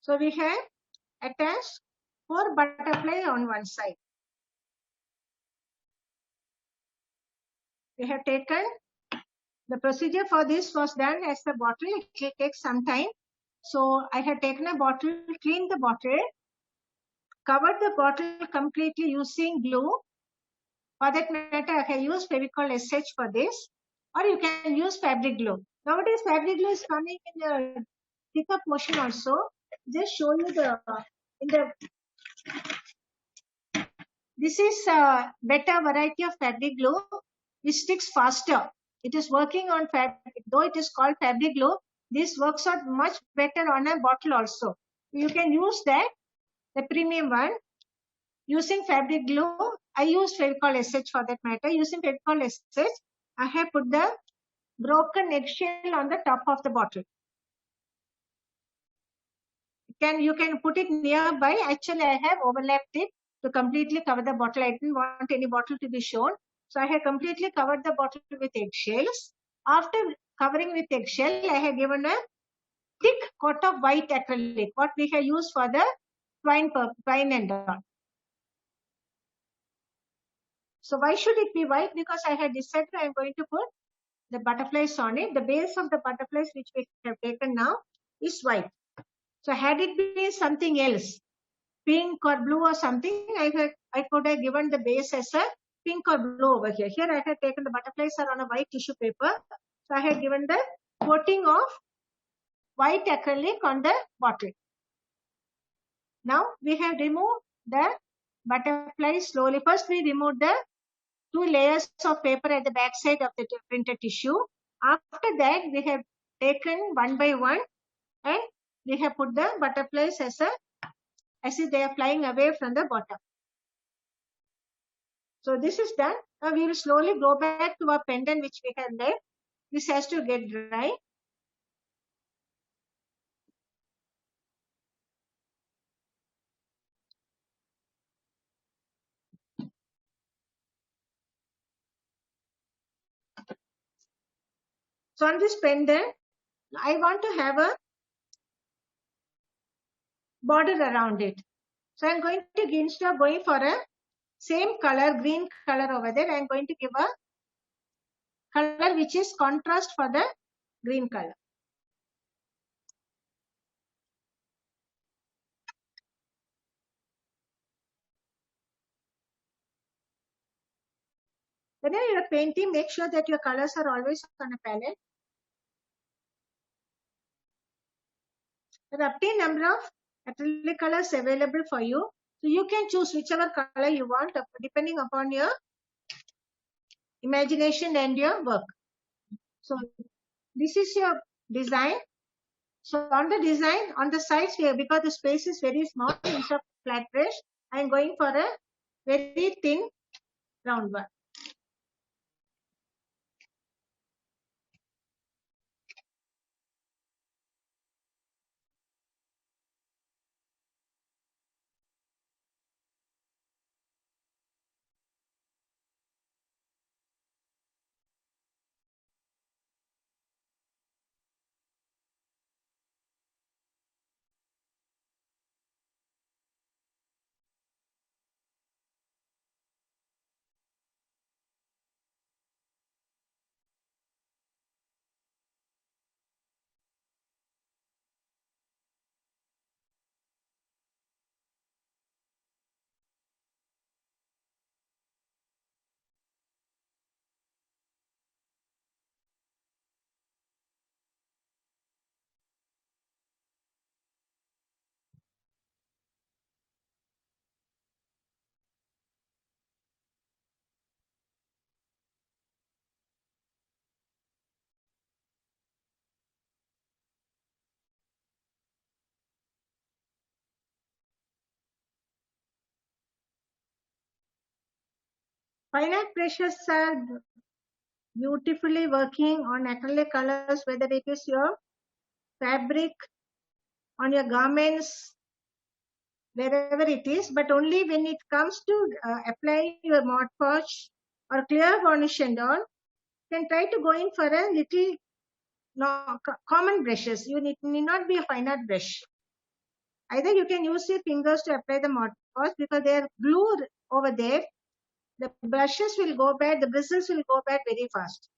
So we have attached 4 butterfly on one side. We have taken, the procedure for this was done as the bottle. It will take some time. So I had taken a bottle, cleaned the bottle, covered the bottle completely using glue. For that matter, I have used Fevicol SH for this, or you can use fabric glue. Nowadays, fabric glue is coming in a thicker portion also. Just show you this is a better variety of fabric glue which sticks faster. It is working on fabric, though it is called fabric glue. This works out much better on a bottle also. You can use that, the premium one. Using fabric glue, I used Fevicol SH for that matter. Using Fevicol SH, I have put the broken eggshell on the top of the bottle. You can put it nearby. Actually, I have overlapped it to completely cover the bottle. I didn't want any bottle to be shown. So I have completely covered the bottle with eggshells. After covering with eggshell, I have given a thick coat of white acrylic, what we have used for the twine and all. So why should it be white? Because I had decided I am going to put the butterflies on it. The base of the butterflies which we have taken now is white. So had it been something else, pink or blue or something, I could have given the base as a pink or blue over here. Here I had taken the butterflies are on a white tissue paper. So I had given the coating of white acrylic on the bottle. Now we have removed the butterflies slowly. First we removed the 2 layers of paper at the back side of the printed tissue. After that we have taken one by one and we have put the butterflies as if they are flying away from the bottom. So this is done. Now we will slowly go back to our pendant which we have left. This has to get dry. So on this pendant, I want to have a border around it. So I'm going to, instead of going for a same color, green color over there, I'm going to give a color which is contrast for the green color. Whenever you're painting, make sure that your colors are always on a palette. There are up to a number of acrylic colors available for you. So you can choose whichever color you want depending upon your imagination and your work. So this is your design. So on the design, on the sides here, because the space is very small, instead of flat brush, I am going for a very thin round one. Fine art brushes are beautifully working on acrylic colors, whether it is your fabric, on your garments, wherever it is, but only when it comes to applying your Mod Podge or clear varnish and all, then try to go in for a little common brushes. You need not be a fine art brush. Either you can use your fingers to apply the Mod Podge because they are glued over there. The brushes will go bad, the bristles will go bad very fast.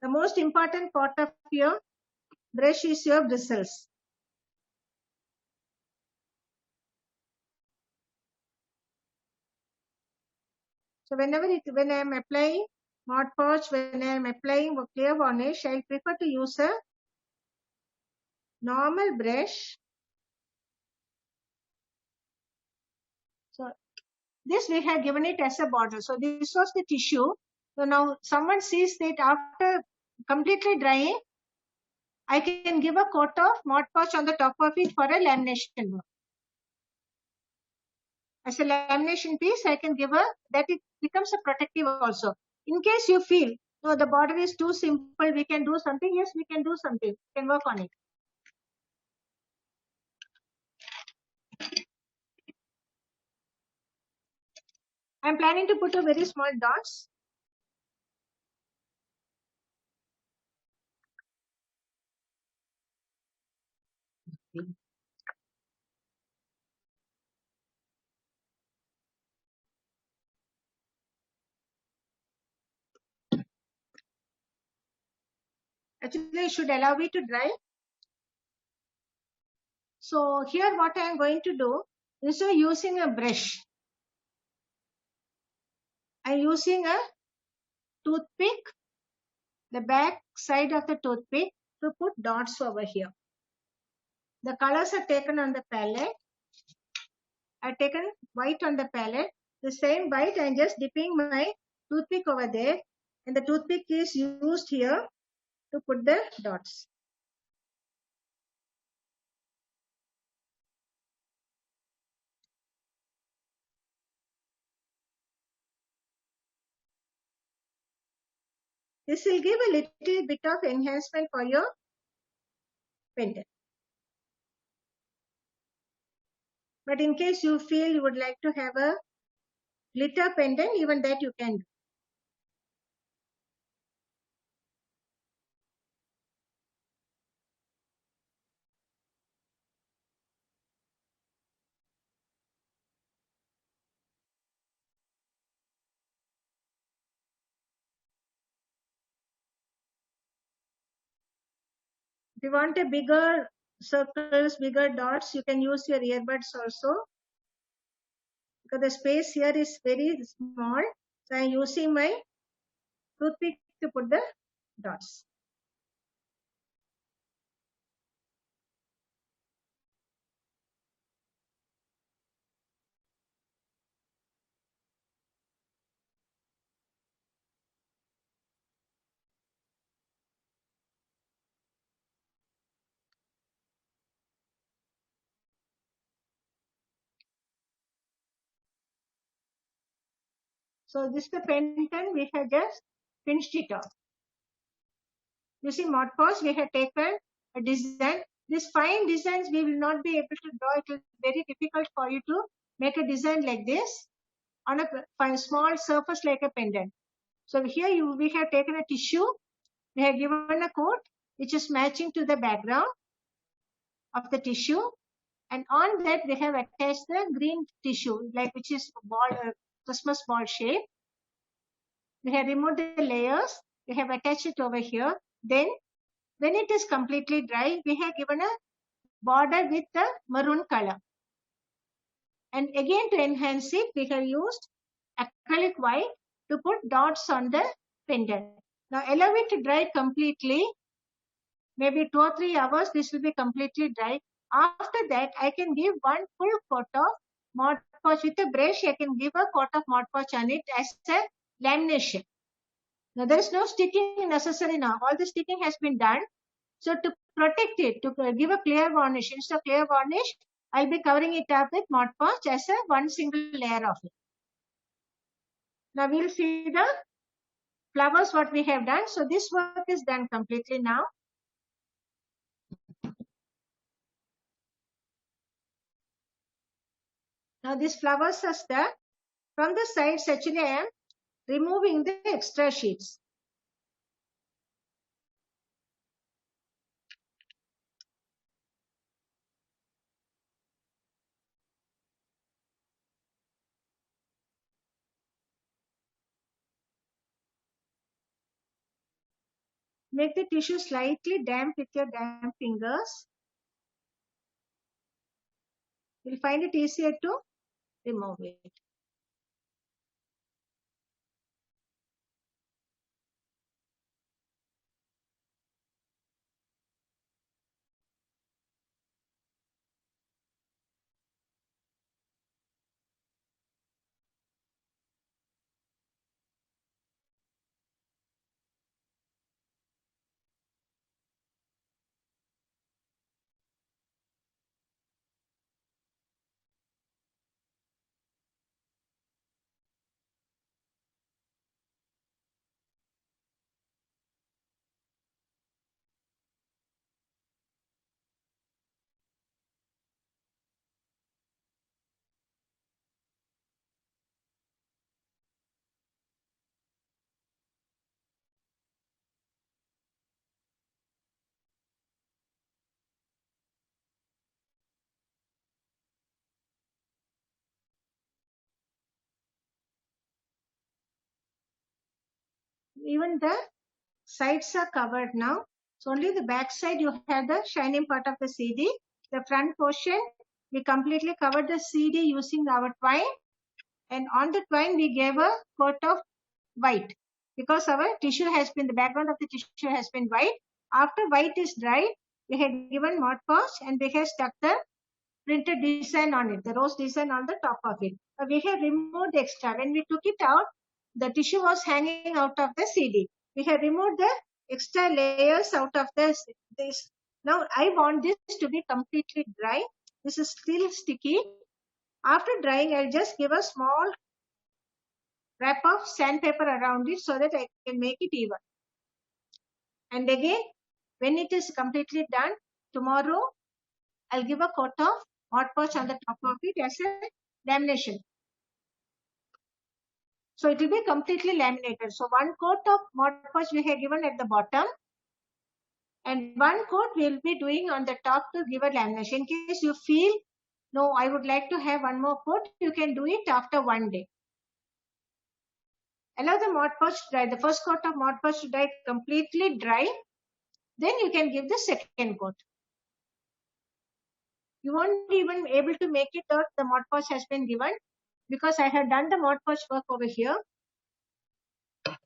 The most important part of your brush is your bristles. So when I am applying Mod Podge, when I am applying clear varnish, I prefer to use a normal brush. So this we have given it as a border. So this was the tissue. So now someone sees that after completely drying, I can give a coat of Mod Podge on the top of it for a lamination work. As a lamination piece, I can give that it becomes a protective also. In case you feel, no, the border is too simple, we can do something. Yes, we can do something. We can work on it. I'm planning to put a very small dots. Actually, I should allow it to dry. So here what I am going to do, instead of using a brush, I'm using a toothpick, the back side of the toothpick, to put dots over here. The colors are taken on the palette. I've taken white on the palette. The same white, I'm just dipping my toothpick over there, and the toothpick is used here to put the dots. This will give a little bit of enhancement for your pendant. But in case you feel you would like to have a glitter pendant, even that you can do. If you want a bigger circles, bigger dots, you can use your earbuds also. Because the space here is very small, so I am using my toothpick to put the dots. So this is the pendant, we have just finished it off. Using Mod Podge, we have taken a design. These fine designs we will not be able to draw. It will be very difficult for you to make a design like this on a fine small surface like a pendant. So here we have taken a tissue. We have given a coat which is matching to the background of the tissue, and on that we have attached the green tissue, like which is ball, Christmas ball shape. We have removed the layers. We have attached it over here. Then when it is completely dry, we have given a border with the maroon color. And again, to enhance it, we have used acrylic white to put dots on the pendant. Now allow it to dry completely. Maybe 2 or 3 hours, this will be completely dry. After that, I can give one full coat of Mod Podge with a brush. I can give a coat of Mod Podge on it as a lamination. Now there is no sticking necessary now. All the sticking has been done. So to protect it, to give a clear varnish, instead of clear varnish, I'll be covering it up with Mod Podge as a one single layer of it. Now we'll see the flowers what we have done. So this work is done completely now. Now these flowers are stuck. From the sides, actually I am removing the extra sheets. Make the tissue slightly damp with your damp fingers. You'll find it easier to remove it. Even the sides are covered now. So only the back side you have the shining part of the CD. The front portion, we completely covered the CD using our twine. And on the twine, we gave a coat of white because our tissue has been, the background of the tissue has been white. After white is dry, we have given Mod Podge and we have stuck the printed design on it, the rose design on the top of it. We have removed the extra. When we took it out, the tissue was hanging out of the CD. We have removed the extra layers out of this. Now I want this to be completely dry. This is still sticky. After drying, I'll just give a small wrap of sandpaper around it so that I can make it even. And again, when it is completely done, tomorrow I'll give a coat of Mod Podge on the top of it as a lamination. So it will be completely laminated. So one coat of Mod Podge we have given at the bottom, and one coat we will be doing on the top to give a lamination. In case you feel, no, I would like to have one more coat, you can do it after one day. Allow the Mod Podge to dry, the first coat of Mod Podge to dry completely dry. Then you can give the second coat. You won't even be able to make it out the Mod Podge has been given because I have done the Mod Podge work over here.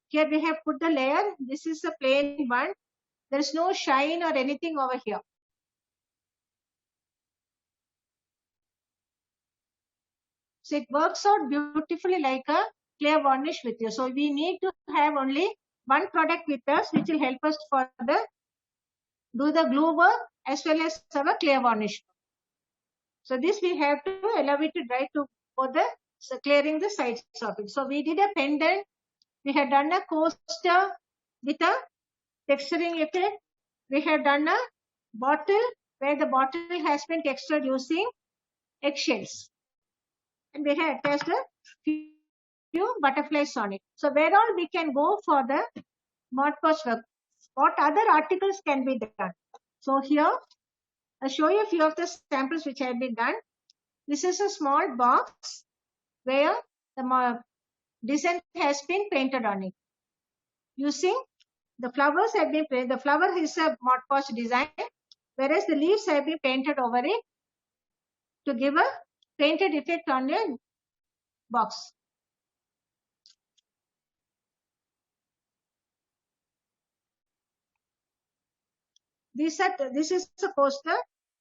Here we have put the layer. This is a plain one. There is no shine or anything over here. So it works out beautifully like a clear varnish with you. So we need to have only one product with us which will help us for the do the glue work as well as our clear varnish. So this we have to allow it to dry to for the clearing the sides of it. So we did a pendant. We had done a coaster with a texturing effect. We have done a bottle where the bottle has been textured using eggshells. And we have attached a few butterflies on it. So where all we can go for the Mod Podge work? What other articles can be done? So here, I'll show you a few of the samples which have been done. This is a small box where the design has been painted on it. Using the flowers have been painted. The flower is a Mod Podge design, whereas the leaves have been painted over it to give a painted effect on the box. This is a poster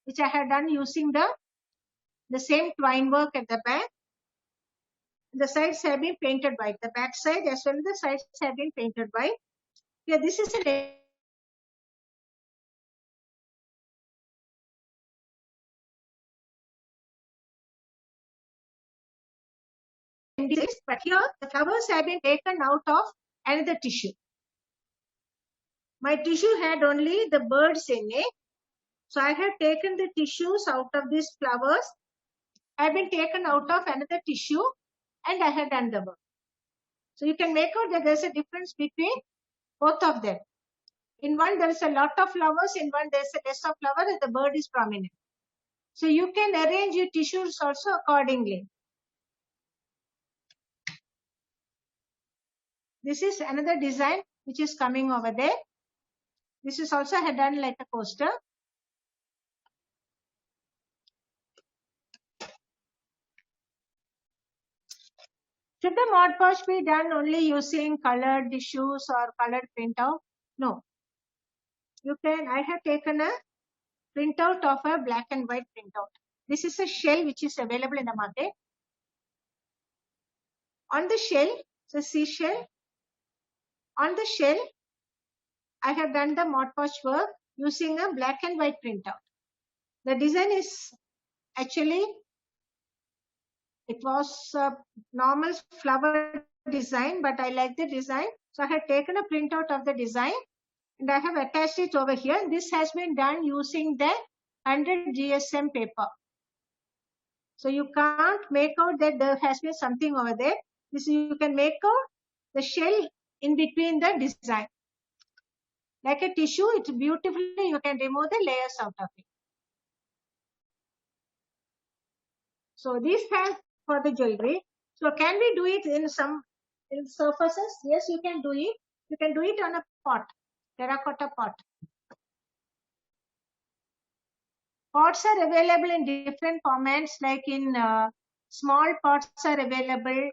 which I have done using the same twine work at the back. The sides have been painted white. The back side as well as the sides have been painted white. Here, this is a but here the flowers have been taken out of another tissue. My tissue had only the birds in it. So I have taken the tissues out of these flowers. Have been taken out of another tissue and I have done the work. So you can make out that there's a difference between both of them. In one there is a lot of flowers, in one there is a less of flower and the bird is prominent. So you can arrange your tissues also accordingly. This is another design which is coming over there. This is also I had done like a coaster. Should the Mod Podge be done only using colored tissues or colored printout? No. You can, I have taken a printout of a black and white printout. This is a shell which is available in the market. On the shell, it's a seashell. On the shell, I have done the Mod Podge work using a black and white printout. The design is actually, it was a normal flower design, but I like the design. So I have taken a printout of the design and I have attached it over here. This has been done using the 100 GSM paper. So you can't make out that there has been something over there. This you can make out the shell in between the design. Like a tissue, it's beautifully, you can remove the layers out of it. So these have for the jewelry. So can we do it in some surfaces? Yes, you can do it. You can do it on a pot, terracotta pot. Pots are available in different formats like in small pots are available,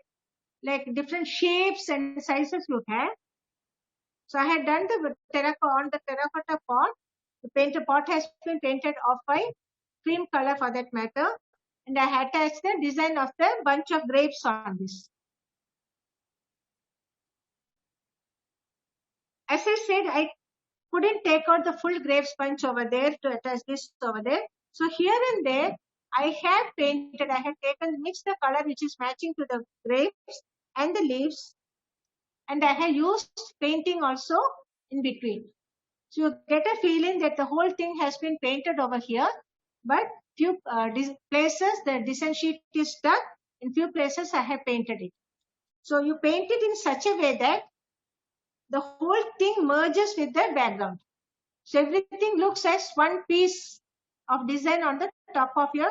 like different shapes and sizes you have. So I had done the terracotta pot. The pot has been painted off by cream color for that matter. And I had attached the design of the bunch of grapes on this. As I said, I couldn't take out the full grapes bunch over there to attach this over there. So here and there, I have painted, I have mixed the color which is matching to the grapes and the leaves. And I have used painting also in between. So you get a feeling that the whole thing has been painted over here, but few places the design sheet is stuck. In few places I have painted it. So you paint it in such a way that the whole thing merges with the background. So everything looks as one piece of design on the top of your,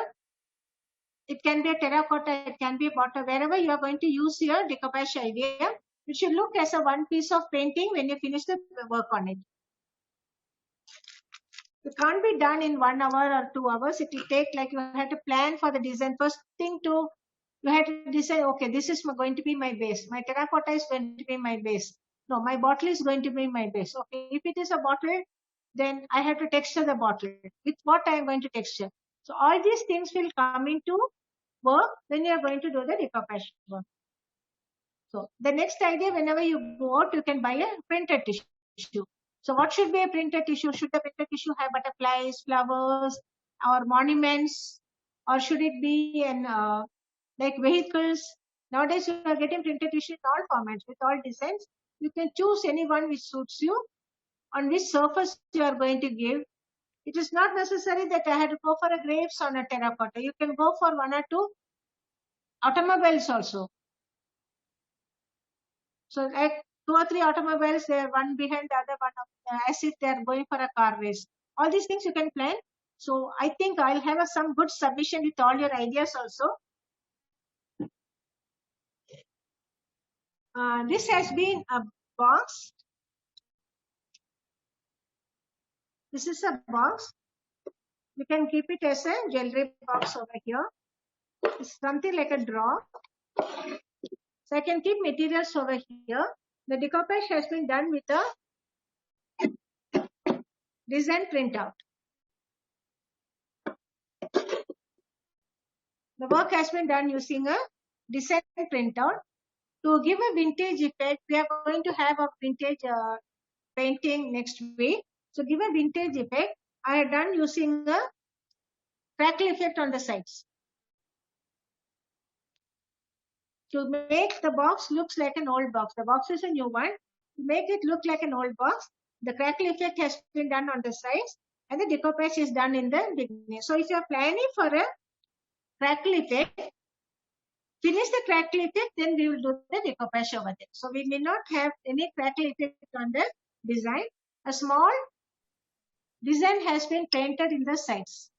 it can be a terracotta, it can be water, wherever you are going to use your decoupage idea, it should look as a one piece of painting when you finish the work on it. It can't be done in 1 hour or 2 hours. It will take, like, you have to plan for the design. First thing you have to decide, okay, this is going to be my base. My terracotta is going to be my base. No, my bottle is going to be my base. Okay, if it is a bottle, then I have to texture the bottle. With what I am going to texture. So all these things will come into work when you are going to do the decoupage work. So the next idea, whenever you go out, you can buy a printed tissue. So what should be a printed tissue? Should the printed tissue have butterflies, flowers, or monuments? Or should it be in like vehicles? Nowadays, you are getting printed tissue in all formats with all designs. You can choose any one which suits you, on which surface you are going to give. It is not necessary that I had to go for a grapes on a terracotta. You can go for 1 or 2 automobiles also. So like 2 or 3 automobiles, they are one behind the other one, as if they are going for a car race. All these things you can plan. So I think I'll have some good submission with all your ideas also. This has been a box. This is a box. You can keep it as a jewelry box over here. It's something like a drawer. So I can keep materials over here. The decoupage has been done with a design printout. The work has been done using a design printout. To give a vintage effect, we are going to have a vintage painting next week. So give a vintage effect. I have done using a crackle effect on the sides. To make the box looks like an old box. The box is a new one. To make it look like an old box, the crackle effect has been done on the sides and the decoupage is done in the beginning. So if you are planning for a crackle effect, finish the crackle effect, then we will do the decoupage over there. So we may not have any crackle effect on the design. A small design has been painted in the sides.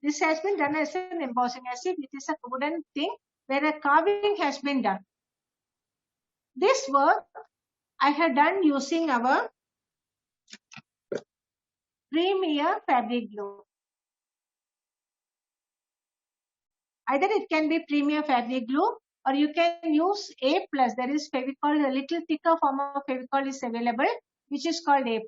This has been done as an embossing, as if it is a wooden thing where a carving has been done. This work I have done using our Premier fabric glue. Either it can be Premier fabric glue or you can use A+. There is Fevicol, a little thicker form of Fevicol is available, which is called A+.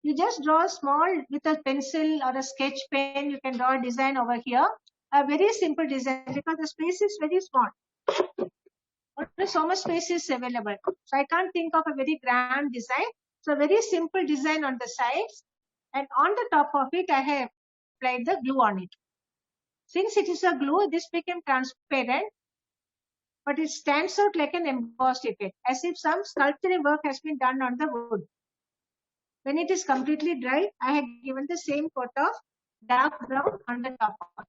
You just draw a small, with a pencil or a sketch pen, you can draw a design over here. A very simple design because the space is very small. Only so much space is available. So I can't think of a very grand design. So very simple design on the sides. And on the top of it, I have applied the glue on it. Since it is a glue, this became transparent. But it stands out like an embossed effect, as if some sculptural work has been done on the wood. When it is completely dry, I have given the same coat of dark brown on the top of it.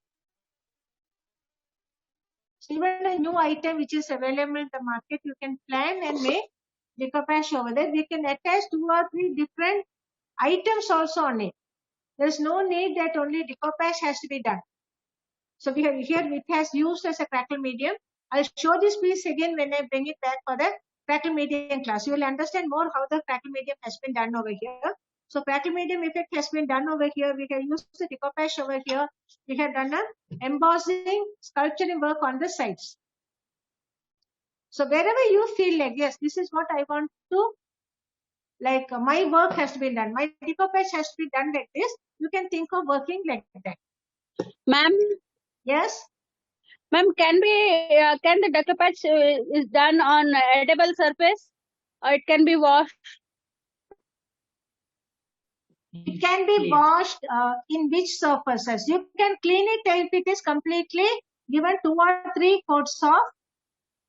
So even a new item which is available in the market, you can plan and make decoupage over there. We can attach 2 or 3 different items also on it. There is no need that only decoupage has to be done. So we have here it has used as a crackle medium. I'll show this piece again when I bring it back for the crackle medium class. You will understand more how the crackle medium has been done over here. So platinum effect has been done over here. We have used the decoupage over here. We have done a embossing, sculpturing work on the sides. So wherever you feel like, yes, this is what I want to, like my work has to be done. My decoupage has to be done like this. You can think of working like that. Ma'am, Yes. ma'am, can the decoupage is done on edible surface, or it can be washed? It can be washed in which surfaces. You can clean it if it is completely given 2 or 3 coats of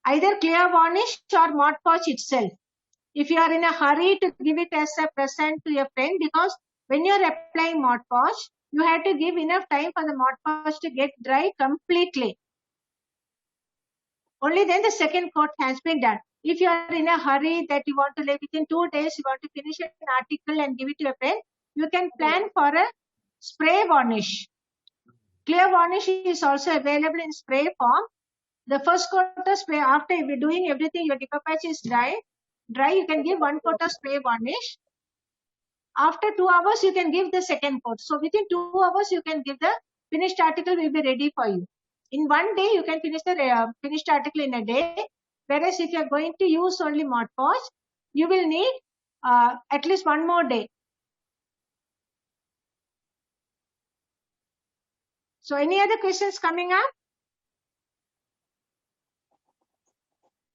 either clear varnish or Mod Podge itself. If you are in a hurry to give it as a present to your friend, because when you are applying Mod Podge, you have to give enough time for the Mod Podge to get dry completely. Only then the second coat has been done. If you are in a hurry that you want to, like within 2 days, you want to finish an article and give it to your friend, you can plan for a spray varnish. Clear varnish is also available in spray form. The first coat of spray, after doing everything, your decoupage is dry, you can give 1 coat of spray varnish. After 2 hours, you can give the second coat. So within 2 hours, you can give the finished article will be ready for you. In 1 day, you can finish the finished article in a day. Whereas if you are going to use only Mod Podge, you will need at least 1 more day. So any other questions coming up?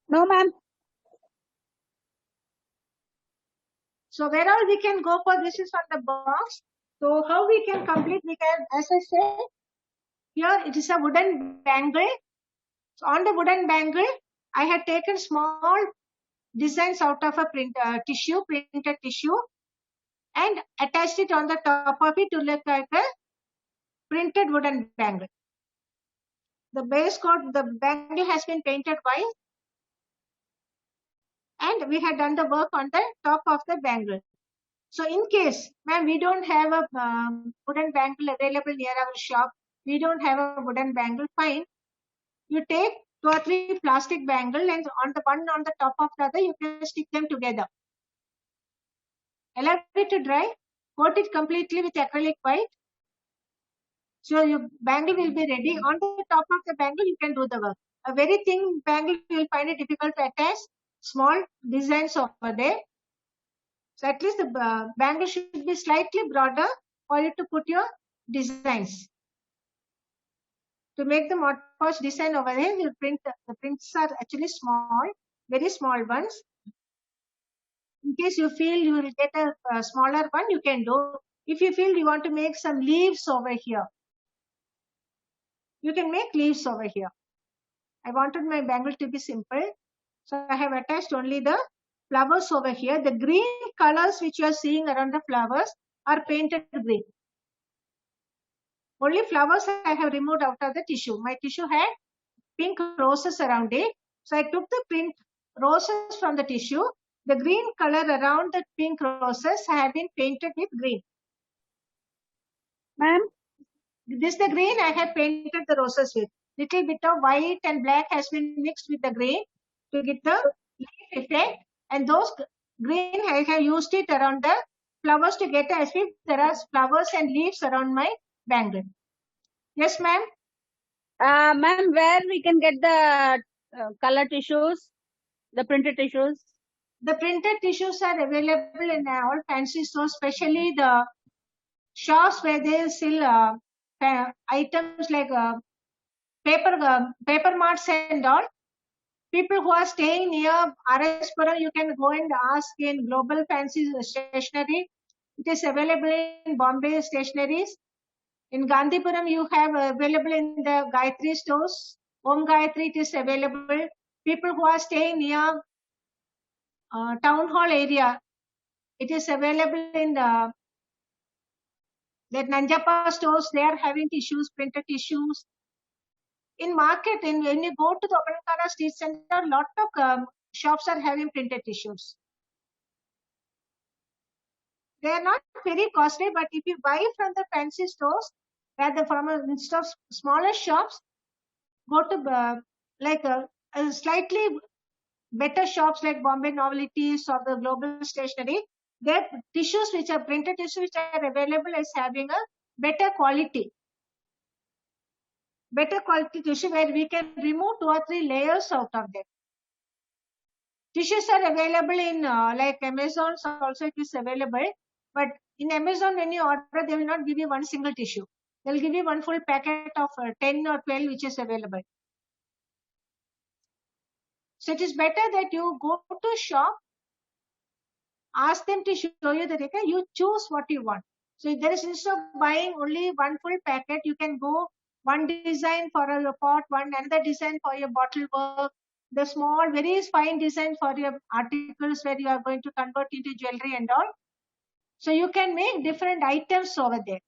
No, ma'am. So where all we can go for this is on the box. So how we can complete, we can, as I said, here it is a wooden bangle. So on the wooden bangle, I had taken small designs out of a printed tissue, and attached it on the top of it to look like a printed wooden bangle. The base coat, the bangle has been painted white, and we had done the work on the top of the bangle. So in case, ma'am, we don't have a wooden bangle available near our shop, we don't have a wooden bangle, fine. You take 2 or 3 plastic bangle, and on the one on the top of the other, you can stick them together. Allow it to dry, coat it completely with acrylic white. So your bangle will be ready. On the top of the bangle, you can do the work. A very thin bangle, you will find it difficult to attach small designs over there. So at least the bangle should be slightly broader for you to put your designs. To make the Mod Podge design over there, the prints are actually small, very small ones. In case you feel you will get a smaller one, you can do. If you feel you want to make some leaves over here, you can make leaves over here. I wanted my bangle to be simple, so I have attached only the flowers over here. The green colors which you are seeing around the flowers are painted green. Only flowers I have removed out of the tissue. My tissue had pink roses around it. So I took the pink roses from the tissue. The green color around the pink roses have been painted with green. Ma'am, This is the green I have painted the roses with. Little bit of white and black has been mixed with the green to get the leaf effect. And those green I have used it around the flowers to get as if there are flowers and leaves around my bangle. Yes, ma'am. Ma'am, where we can get the color tissues, the printed tissues? The printed tissues are available in all fancy stores, especially the shops where they sell items like paper marts and all. People who are staying near RS Puram, you can go and ask in Global Fancy Stationery. It is available in Bombay Stationeries. In Gandhipuram, you have available in the Gayatri stores. Om Gayatri, it is available. People who are staying near town hall area, it is available in the Nanjappa stores. They are having tissues, printed tissues. In market, when you go to the Opanankara Street Center, a lot of shops are having printed tissues. They are not very costly, but if you buy from the fancy stores, instead of smaller shops, go to slightly better shops like Bombay Novelties or the Global Stationery. their tissues which are printed tissues which are available is having a better quality tissue where we can remove 2 or 3 layers out of them. Tissues are available in like Amazon also it is available, but in Amazon when you order they will not give you one single tissue. They'll give you one full packet of 10 or 12 which is available. So it is better that you go to a shop, ask them to show you the data, you choose what you want. So if there is, instead of buying only one full packet, you can go one design for your pot, another design for your bottle work, the small, very fine design for your articles where you are going to convert into jewelry and all. So you can make different items over there.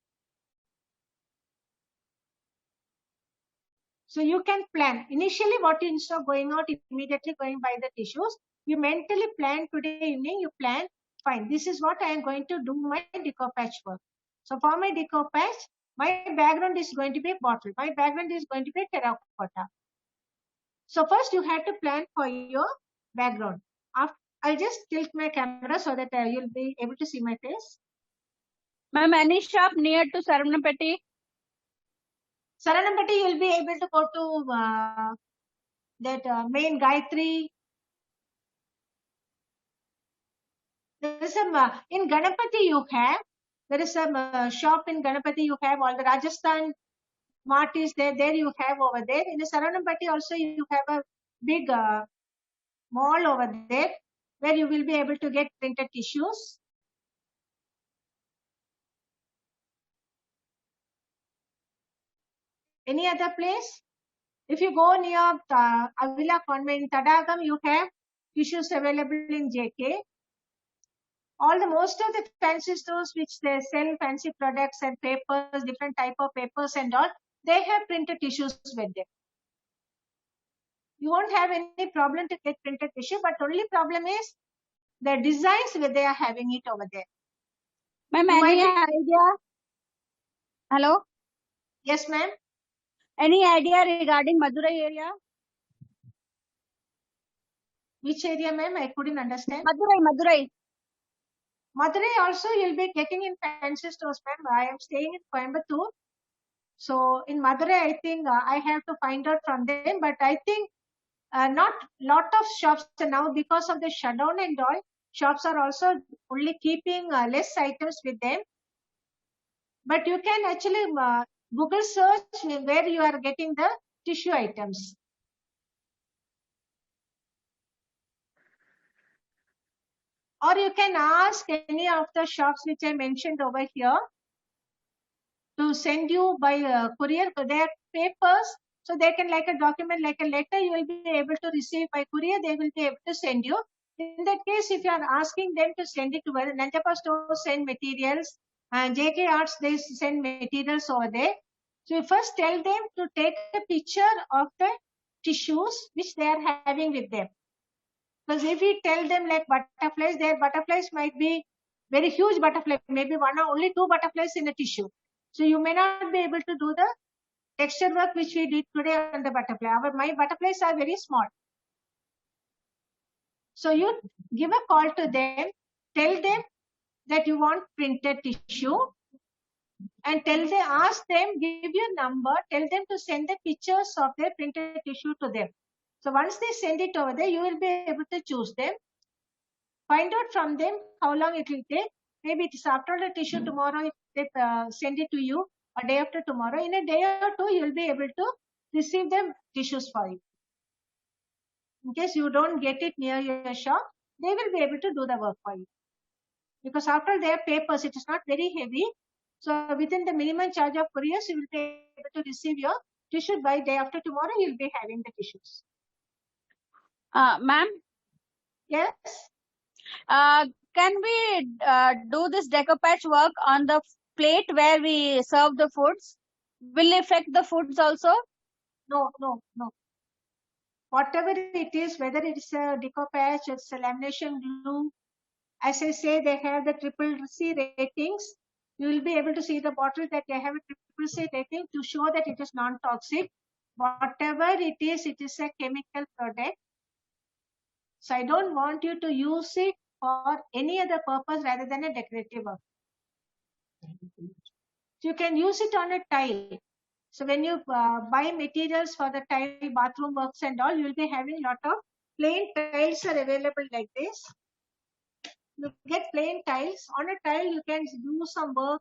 So you can plan. Initially, what you, instead of going out immediately going by the tissues, you mentally plan today evening, you plan, fine, this is what I am going to do my decoupage work. So for my decoupage, my background is going to be a bottle. My background is going to be terracotta. So first you have to plan for your background. I'll just tilt my camera so that you'll be able to see my face. Ma'am, any shop near to Saranapeti? Saranapeti, you'll be able to go to that main Gayatri. There is some in Ganapati you have. There is some shop in Ganapati you have. All the Rajasthan mart is there. There you have over there. In the Saranapeti also you have a big mall over there where you will be able to get printed tissues. Any other place? If you go near Avila Convent, Tadagam, you have tissues available in JK. All the most of the fancy stores which they sell fancy products and papers, different type of papers and all, they have printed tissues with them. You won't have any problem to get printed tissue, but only problem is the designs where they are having it over there. Ma'am, any idea? Hello? Yes, ma'am. Any idea regarding Madurai area? Which area, ma'am? I couldn't understand. Madurai. Madurai also you'll be getting in fancy stores, ma'am. I am staying in Coimbatore. So in Madurai, I think I have to find out from them. But I think not lot of shops now, because of the shutdown and all, shops are also only keeping less items with them. But you can actually Google search where you are getting the tissue items. Or you can ask any of the shops which I mentioned over here to send you by courier their papers, so they can, like a document, like a letter, you will be able to receive by courier. They will be able to send you. In that case, if you are asking them to send it to whether Nanjappa store send materials and JK Arts, they send materials over there. So you first tell them to take a picture of the tissues which they are having with them. Because if we tell them like butterflies, their butterflies might be very huge butterfly, maybe one or only 2 butterflies in a tissue. So you may not be able to do the texture work which we did today on the butterfly. My butterflies are very small. So you give a call to them, tell them that you want printed tissue, and ask them, give your number, tell them to send the pictures of their printed tissue to them. So once they send it over there, you will be able to choose them. Find out from them how long it will take. Maybe it is after the tissue tomorrow, if they send it to you, a day after tomorrow. In a day or two, you will be able to receive them tissues for you. In case you don't get it near your shop, they will be able to do the work for you. Because after their papers, it is not very heavy. So within the minimum charge of couriers, you will be able to receive your tissue by day after tomorrow. You will be having the tissues. Ma'am? Yes? Can we do this decoupage work on the plate where we serve the foods? Will it affect the foods also? No. Whatever it is, whether it is a decoupage, it's a lamination glue, as I say, they have the CCC ratings. You will be able to see the bottle that they have a CCC rating to show that it is non-toxic. Whatever it is a chemical product. So I don't want you to use it for any other purpose rather than a decorative work. So you can use it on a tile. So when you buy materials for the tile, bathroom works and all, you will be having lot of plain tiles are available like this. You get plain tiles. On a tile, you can do some work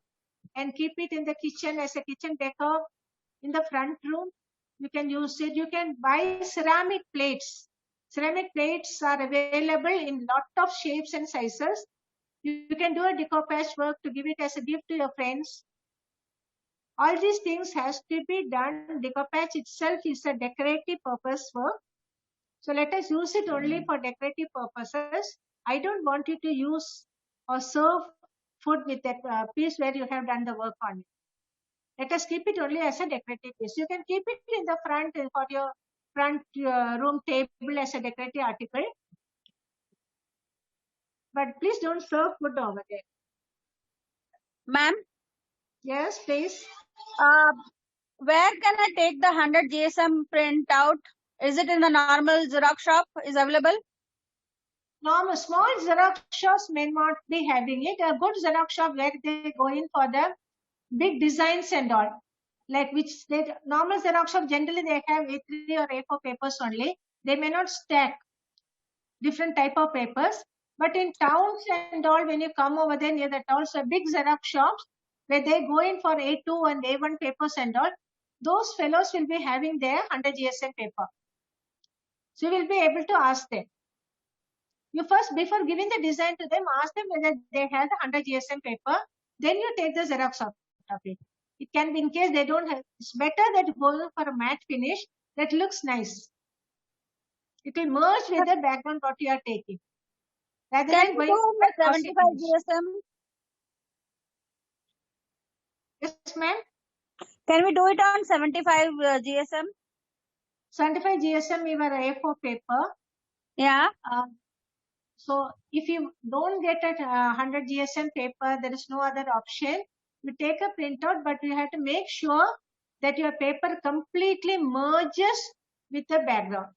and keep it in the kitchen as a kitchen decor. In the front room, you can use it. You can buy ceramic plates. Ceramic plates are available in lot of shapes and sizes. You can do a decoupage work to give it as a gift to your friends. All these things has to be done. Decoupage itself is a decorative purpose work. So let us use it only for decorative purposes. I don't want you to use or serve food with that piece where you have done the work on it. Let us keep it only as a decorative piece. You can keep it in the front for your front room table as a decorative article. But please don't serve food over there. Ma'am, Yes, please. where can I take the 100 GSM printout? Is it in the normal Xerox shop? Is available? Normal small Xerox shops may not be having it. A good Xerox shop where they go in for the big designs and all, like which they normal Xerox shop generally they have A3 or A4 papers only. They may not stack different type of papers. But in towns and all, when you come over there near the towns, so big Xerox shops where they go in for A2 and A1 papers and all, those fellows will be having their 100 GSM paper. So you will be able to ask them. You first, before giving the design to them, ask them whether they have the 100 GSM paper. Then you take the Xerox out of it. It can be in case they don't have. It's better that going for a matte finish that looks nice. It will merge with the background what you are taking. Rather Can than we going do for the glossy 75 finish. GSM? Yes, ma'am. Can we do it on 75 GSM? 75 GSM your A4 paper. Yeah. So if you don't get a 100 GSM paper, there is no other option. You take a printout, but you have to make sure that your paper completely merges with the background.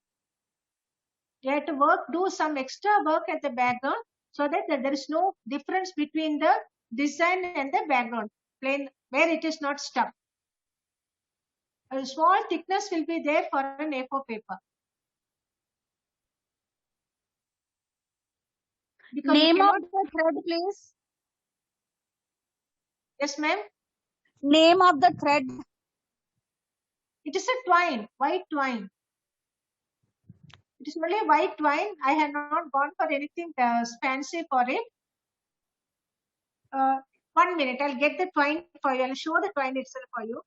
You have to do some extra work at the background so that there is no difference between the design and the background plane where it is not stuck. A small thickness will be there for an A4 paper. Because Name of the thread, please. Yes, ma'am. Name of the thread. It is a twine, white twine. It is only white twine. I have not gone for anything fancy for it. 1 minute, I'll get the twine for you. I'll show the twine itself for you.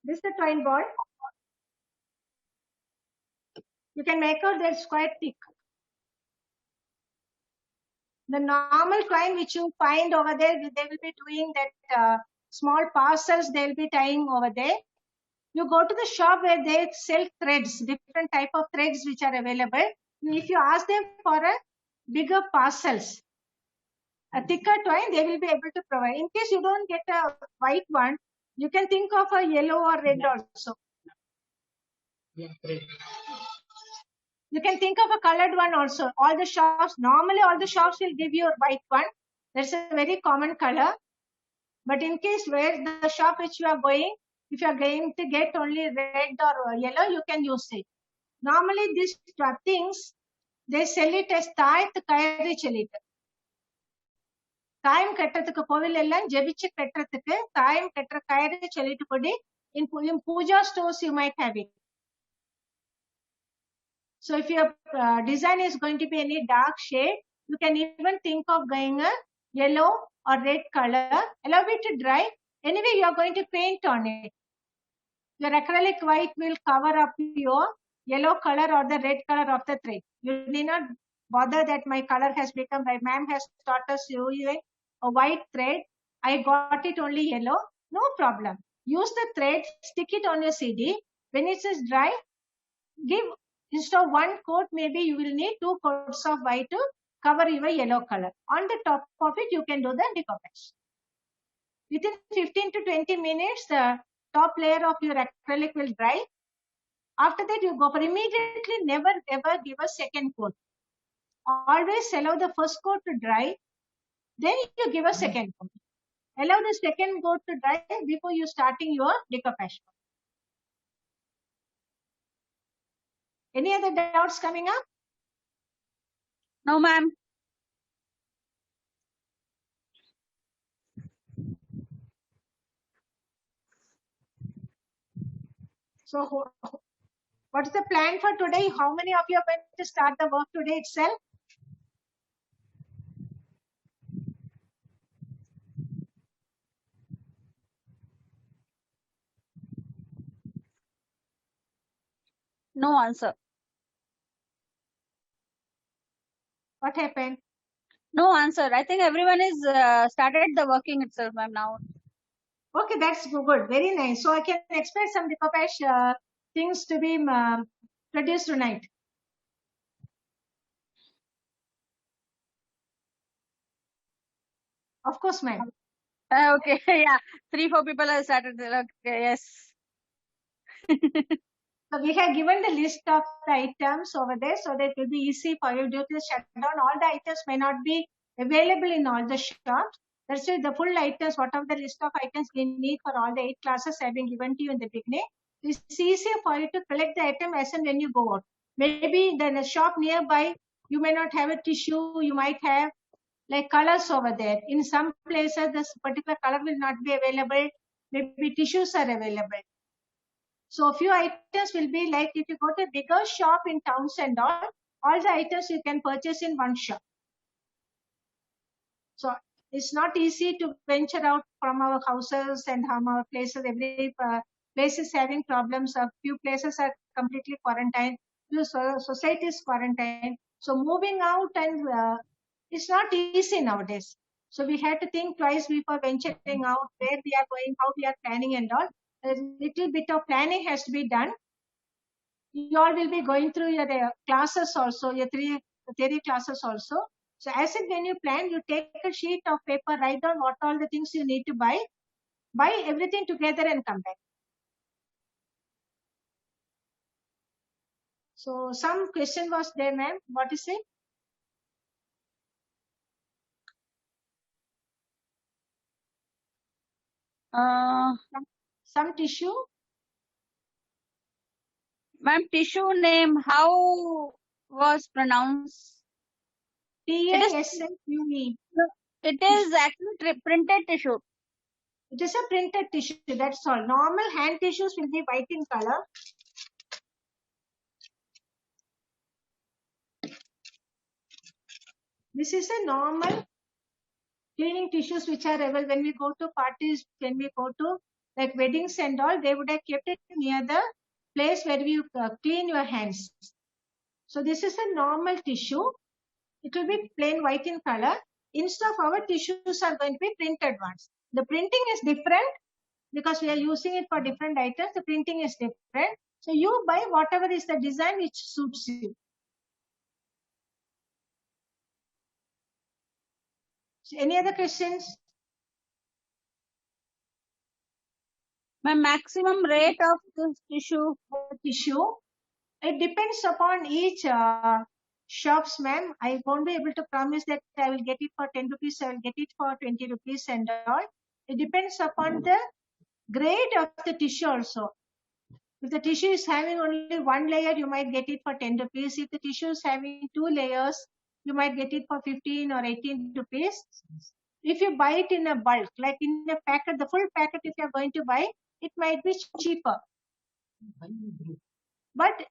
This is the twine ball. You can make out that it's quite thick. The normal twine which you find over there, they will be doing that small parcels they will be tying over there. You go to the shop where they sell threads, different type of threads which are available. If you ask them for a bigger parcels, a thicker twine, they will be able to provide. In case you don't get a white one, you can think of a yellow or red also. You can think of a colored one also. Normally all the shops will give you a white one. That's a very common color. But in case where the shop which you are going, if you are going to get only red or yellow, you can use it. Normally these things, they sell it as தாயத்து கயிறு சொல்லிட்டு. தாயம் கட்டுறதுக்கு கோவில் எல்லாம் ஜெபிச்சு கட்டுறதுக்கு தாயம் கட்டுற கயிறு சொல்லிட்டு கொண்டு in puja stores you might have it. So if your design is going to be any dark shade, You can even think of going a yellow or red color. Allow it to dry. Anyway, you are going to paint on it. Your acrylic white will cover up your yellow color or the red color of the thread. You need not bother that my color has become, my ma'am has taught us using a white thread. I got it only yellow. No problem. Use the thread, stick it on your CD. When it is dry, give, instead of one coat, maybe you will need 2 coats of white to cover your yellow color. On the top of it, you can do the decoupage. Within 15 to 20 minutes, the top layer of your acrylic will dry. After that, you go for immediately, never ever give a second coat. Always allow the first coat to dry, then you give a second coat. Allow the second coat to dry before you starting your decoupage. Any other doubts coming up? No, ma'am. So, what's the plan for today? How many of you are going to start the work today itself? No answer. What happened? No answer. I think everyone is started the working itself, ma'am, now. Okay, that's good. Very nice. So I can expect some decoupage things to be produced tonight. Of course, ma'am. Okay, yeah. 3-4 people have started. Okay, yes. So we have given the list of the items over there so that it will be easy for you due to the shutdown. All the items may not be available in all the shops. That's why the full items, whatever the list of items we need for all the 8 classes have been given to you in the beginning. It's easier for you to collect the item as and when you go out. Maybe in a shop nearby, you may not have a tissue, you might have like colors over there. In some places, this particular color will not be available. Maybe tissues are available. So a few items will be like if you go to a bigger shop in towns and all the items you can purchase in one shop. So it's not easy to venture out from our houses and from our places. Every place is having problems. A few places are completely quarantined. Few society is quarantined. So moving out and it's not easy nowadays. So we had to think twice before venturing out, where we are going, how we are planning and all. A little bit of planning has to be done. You all will be going through your classes also, your theory classes also. So as and when you plan, you take a sheet of paper, write down what all the things you need to buy everything together and come back. So some question was there, ma'am. What is it? Some tissue. Ma'am, tissue name, how was pronounced? TASSUE. It is actually printed tissue. It is a printed tissue, that's all. Normal hand tissues will be white in color. This is a normal cleaning tissues which are available when we go to parties, when we go to like weddings and all, they would have kept it near the place where you clean your hands. So this is a normal tissue. It will be plain white in color. Instead of our tissues are going to be printed ones. The printing is different because we are using it for different items. The printing is different. So you buy whatever is the design which suits you. So any other questions? My maximum rate of this tissue. It depends upon each shops, ma'am. I won't be able to promise that I will get it for 10 rupees, I will get it for 20 rupees and all. It depends upon the grade of the tissue also. If the tissue is having only one layer, you might get it for 10 rupees. If the tissue is having 2 layers, you might get it for 15 or 18 rupees. If you buy it in a bulk, like in a packet, the full packet, if you are going to buy, it might be cheaper. But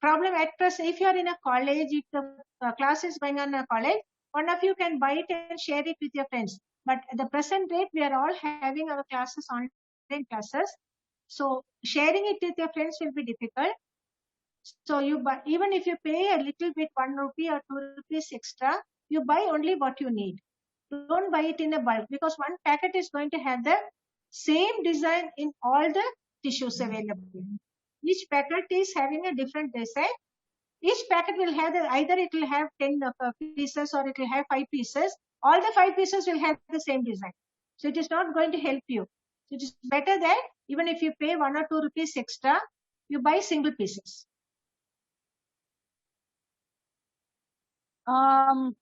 problem at present, if you are in a college, if the class is going on in a college, one of you can buy it and share it with your friends. But at the present date, we are all having our classes, online classes. So sharing it with your friends will be difficult. So you buy, even if you pay a little bit, 1 rupee or 2 rupees extra, you buy only what you need. Don't buy it in a bulk, because one packet is going to have the same design in all the tissues available. Each packet is having a different design. Each packet will have either it will have 10 pieces or it will have 5 pieces. All the 5 pieces will have the same design. So it is not going to help you. So it is better that even if you pay 1 or 2 rupees extra, you buy single pieces. Ma'am,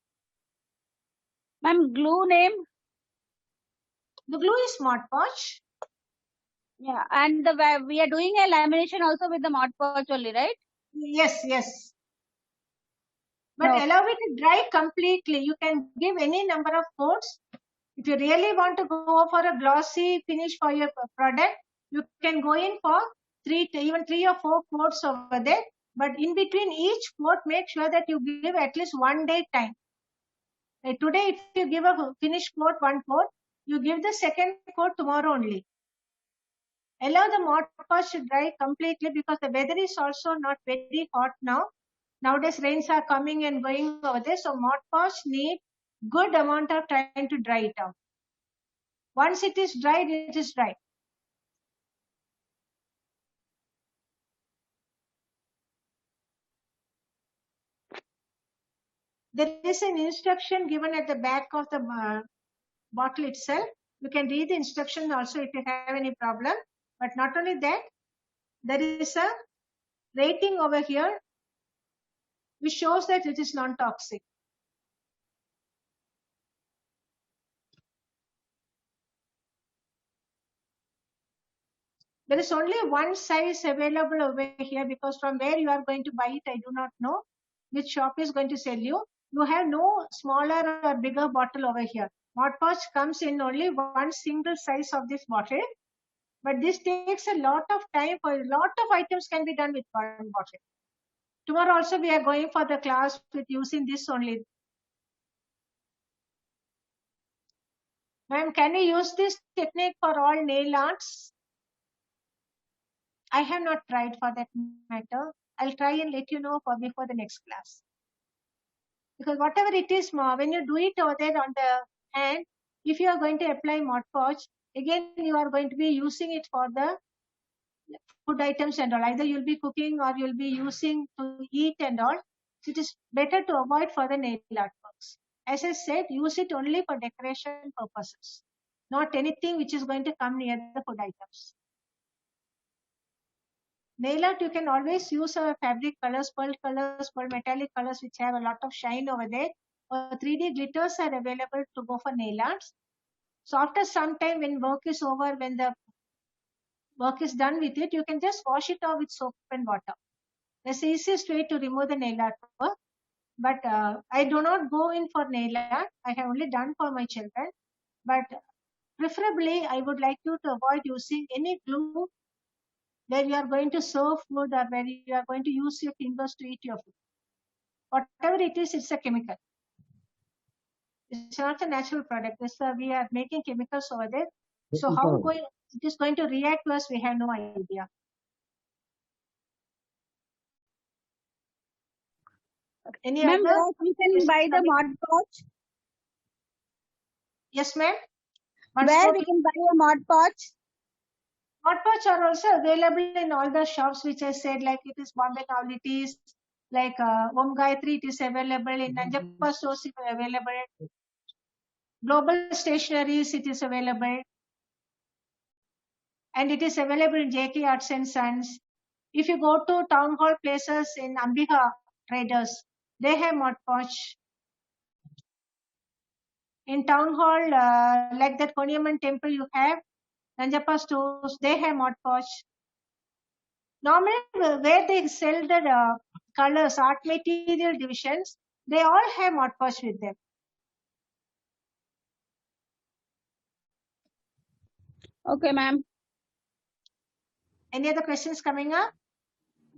glue name? The glue is Mod Podge. Yeah, and we are doing a lamination also with the Mod Podge only, right? Yes, yes. But No. allow it to dry completely. You can give any number of coats. If you really want to go for a glossy finish for your product, you can go in for even 3 or 4 coats over there. But in between each coat, make sure that you give at least 1 day time. Like today, if you give a finished coat, 1 coat, you give the second coat tomorrow only. Allow the Mod Podge to dry completely, because the weather is also not very hot now. Nowadays rains are coming and going over there. So Mod Podge need good amount of time to dry it out. Once it is dried, it is dry. There is an instruction given at the back of the bottle itself. You can read the instruction also if you have any problem. But not only that, there is a rating over here which shows that it is non-toxic. There is only one size available over here, because from where you are going to buy it, I do not know which shop is going to sell you. You have no smaller or bigger bottle over here. Mod Podge comes in only one single size of this bottle. But this takes a lot of time. For a lot of items can be done with one bottle. Tomorrow also we are going for the class with using this only. Ma'am, can you use this technique for all nail arts? I have not tried for that matter. I'll try and let you know before the next class. Because whatever it is, when you do it over there on the hand, if you are going to apply Mod Podge, again you are going to be using it for the food items and all. Either you'll be cooking or you'll be using to eat and all. So it is better to avoid for the nail art works. As I said, use it only for decoration purposes, not anything which is going to come near the food items. Nail art, you can always use fabric colors, pearl metallic colors which have a lot of shine over there. Or 3D glitters are available to go for nail arts. So after some time, when work is over, when the work is done with it, you can just wash it off with soap and water. That's the easiest way to remove the nail art work. But I do not go in for nail art. I have only done for my children. But preferably, I would like you to avoid using any glue where you are going to serve food or where you are going to use your fingers to eat your food. Whatever it is, it's a chemical. It's not a natural product. We are making chemicals over there. So how it is going to react to us, we have no idea. Any Ma'am, other? we can buy the Mod Podge? Yes, ma'am. Where we can buy a Mod Podge? Mod Podge are also available in all the shops which I said, like it is Bombay Novelties, like Om Gayatri, it is available in Nanjappa stores, it is available. Global Stationaries, it is available. And it is available in JK Arts and Sons. If you go to town hall places in Ambika Traders, they have Mod Podge. In town hall, like that Koniamman temple you have, Nanjappa stores, they have Mod Podge. Normally, where they sell the colors, art material divisions, they all have Mod Podge with them. Okay, ma'am. Any other questions coming up?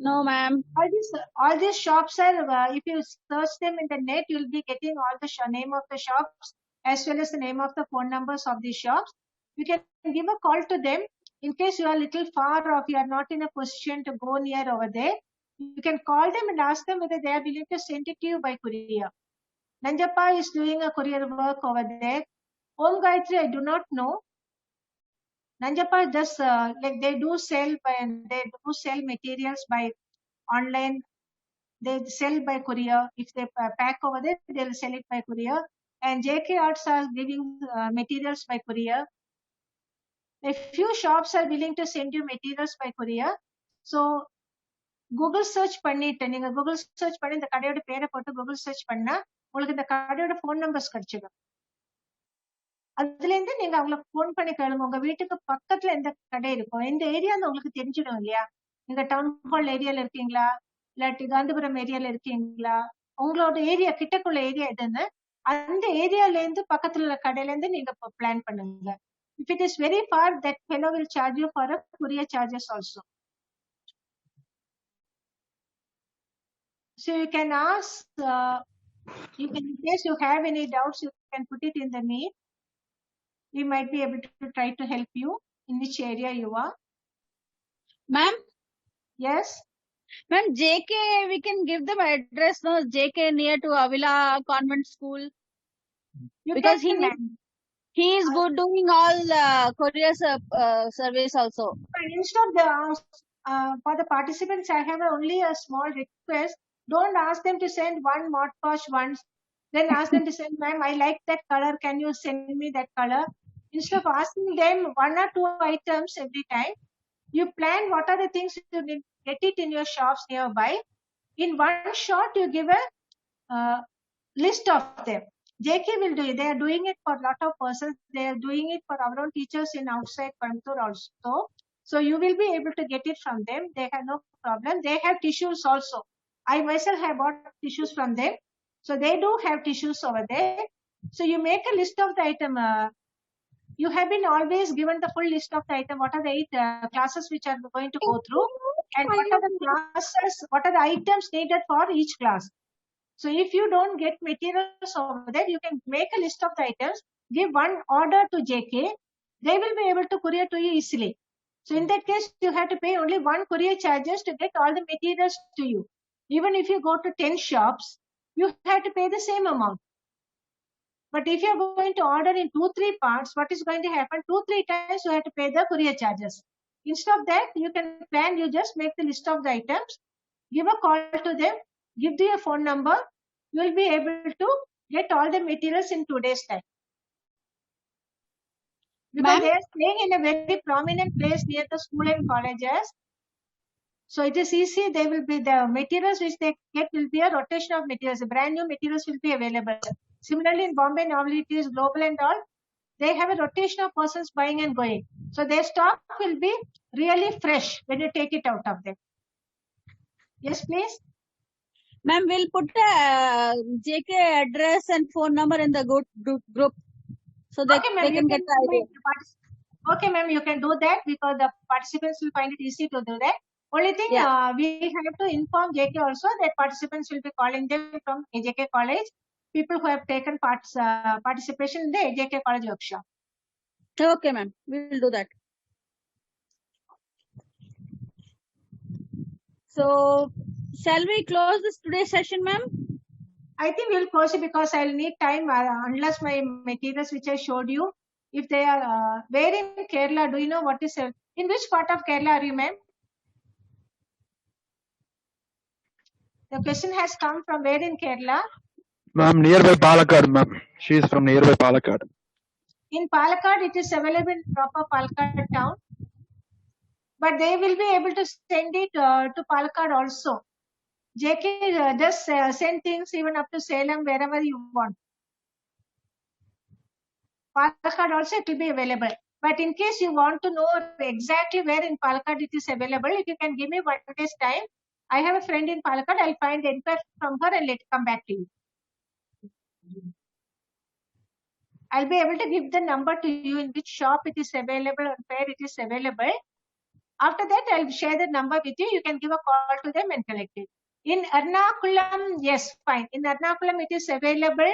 No, ma'am. All these shops are, if you search them in the net, you'll be getting all the name of the shops as well as the name of the phone numbers of these shops. You can give a call to them in case you are a little far or if you are not in a position to go near over there. You can call them and ask them whether they are willing to send it to you by courier. Nanjappa is doing a courier work over there. Om Gayatri, I do not know. Nanjappa does like they do sell materials by online. They sell by courier. If they pack over there, they'll sell it by courier. And JK Arts are giving materials by courier. A few shops are willing to send you materials by courier. So Google search பண்ணிட்டு நீங்க Google search பண்ணி இந்த கடையோட பேரை போட்டு Google search பண்ணா உங்களுக்கு இந்த கடையோட ஃபோன் நம்பர்ஸ் கிடைச்சிடும். அதுல இருந்து நீங்க அவங்களுக்கு ஃபோன் பண்ணி கேளுங்க உங்க வீட்டுக்கு பக்கத்துல எந்த கடை இருக்கும், எந்த ஏரியான்னு உங்களுக்கு தெரிஞ்சிடும் இல்லையா. நீங்க டவுன் ஹால் ஏரியால இருக்கீங்களா, இல்லாட்டி காந்திபுரம் ஏரியால இருக்கீங்களா, உங்களோட ஏரியா கிட்டக்குள்ள ஏரியா எதுன்னு அந்த ஏரியால இருந்து பக்கத்துல உள்ள கடையில இருந்து நீங்க பிளான் பண்ணுங்க. If it is very far, that fellow will charge you for a courier charges also. So you can ask, in case you have any doubts, you can put it in the mail. We might be able to try to help you in which area you are. Ma'am? Yes? Ma'am, JK, we can give them address, no? JK near to Avila Convent School. You Because can, he is good doing all courier service also. instead of the for the participants, I have only a small request. Don't ask them to send one Mod Podge once. Then ask them to send, ma'am, I like that color. Can you send me that color? Instead of asking them 1 or 2 items every time, you plan what are the things you need, get it in your shops nearby. In one shot, you give a list of them. JK will do it. They are doing it for a lot of persons. They are doing it for our own teachers in outside Coimbatore also. So you will be able to get it from them. They have no problem. They have tissues also. I myself have bought tissues from them. So they do have tissues over there. So you make a list of the item. You have been always given the full list of the item. What are the 8 classes which are going to go through? And what are the classes, what are the items needed for each class? So if you don't get materials over there, you can make a list of the items, give one order to JK. They will be able to courier to you easily. So in that case, you have to pay only one courier charges to get all the materials to you. Even if you go to 10 shops, you have to pay the same amount. But if you are going to order in 2-3 parts, what is going to happen? 2-3 times you have to pay the courier charges. Instead of that, you can plan, you just make the list of the items, give a call to them, give their phone number, you will be able to get all the materials in 2 days' time. Because they are staying in a very prominent place near the school and colleges. So it is easy, they will be the materials which they get will be a rotation of materials. Brand new materials will be available. Similarly, in Bombay Novelties, Global and all, they have a rotation of persons buying and going. So their stock will be really fresh when you take it out of them. Yes, please. Ma'am, we'll put JK address and phone number in the group so that okay, they can get the idea. Okay, ma'am, you can do that because the participants will find it easy to do that. Only thing, we have to inform JK also that participants will be calling them from AJK College, people who have taken participation in the AJK College workshop. Okay, ma'am, we will do that. So, shall we close this today's session, ma'am? I think we'll close it because I'll need time unless my materials which I showed you, if they are, where in Kerala, do you know what is, in which part of Kerala are you, ma'am? The question has come from where in Kerala? Ma'am, nearby Palakkad, ma'am. She is from nearby Palakkad. In Palakkad, it is available in proper Palakkad town. But they will be able to send it to Palakkad also. JK just send things even up to Salem, wherever you want. Palakkad also it will be available. But in case you want to know exactly where in Palakkad it is available, if you can give me 1 day's time, I have a friend in Palakkad, I'll find the inquiry from her and let it come back to you. I'll be able to give the number to you in which shop it is available and where it is available. After that, I'll share the number with you. You can give a call to them and collect it. In Ernakulam, yes, fine. In Ernakulam, it is available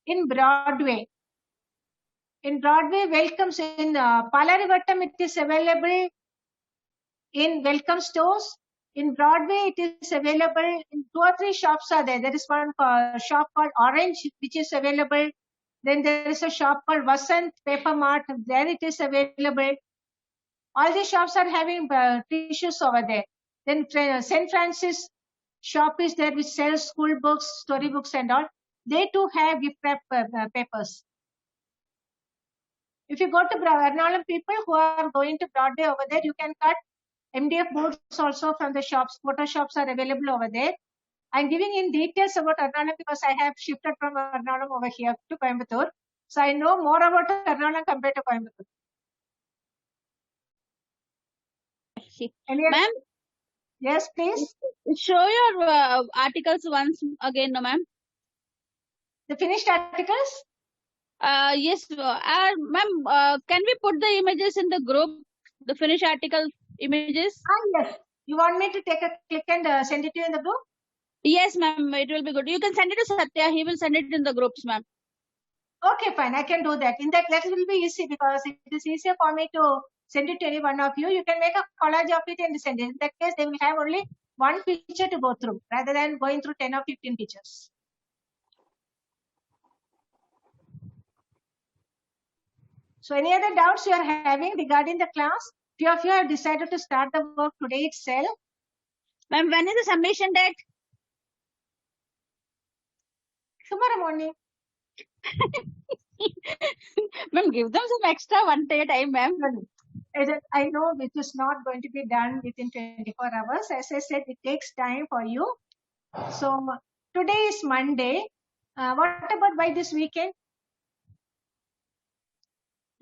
in Broadway. In Broadway, welcomes in Palarivattam, it is available in Welcome Stores. In Broadway, it is available in 2 or 3 shops are there. There is one shop called Orange, which is available. Then there is a shop called Vasant Paper Mart. There it is available. All these shops are having tissues over there. Then St. Francis shop is there, which sells school books, story books and all. They too have gift wrap papers. If you go to Ernakulam, people who are going to Broadway over there, you can cut MDF boards also from the shops. Photo shops are available over there. I'm giving in details about Ernakulam because I have shifted from Ernakulam over here to Coimbatore. So I know more about Ernakulam compared to Coimbatore. Ma'am? Yes, please. Show your articles once again, no, ma'am. The finished articles? Yes, ma'am. Can we put the images in the group? The finished article images? Yes. You want me to take a click and send it to you in the group? Yes, ma'am. It will be good. You can send it to Satya. He will send it in the groups, ma'am. Okay, fine. I can do that. In that will be easy because it is easier for me to send it to any one of you. You can make a collage of it and send it. In that case, they will have only one picture to go through rather than going through 10 or 15 pictures. So any other doubts you are having regarding the class? Few of you have decided to start the work today itself. Ma'am, when is the submission date? Tomorrow morning. Ma'am, give them some extra one day time, ma'am. I know it is not going to be done within 24 hours. As I said, it takes time for you. So today is Monday. What about by this weekend?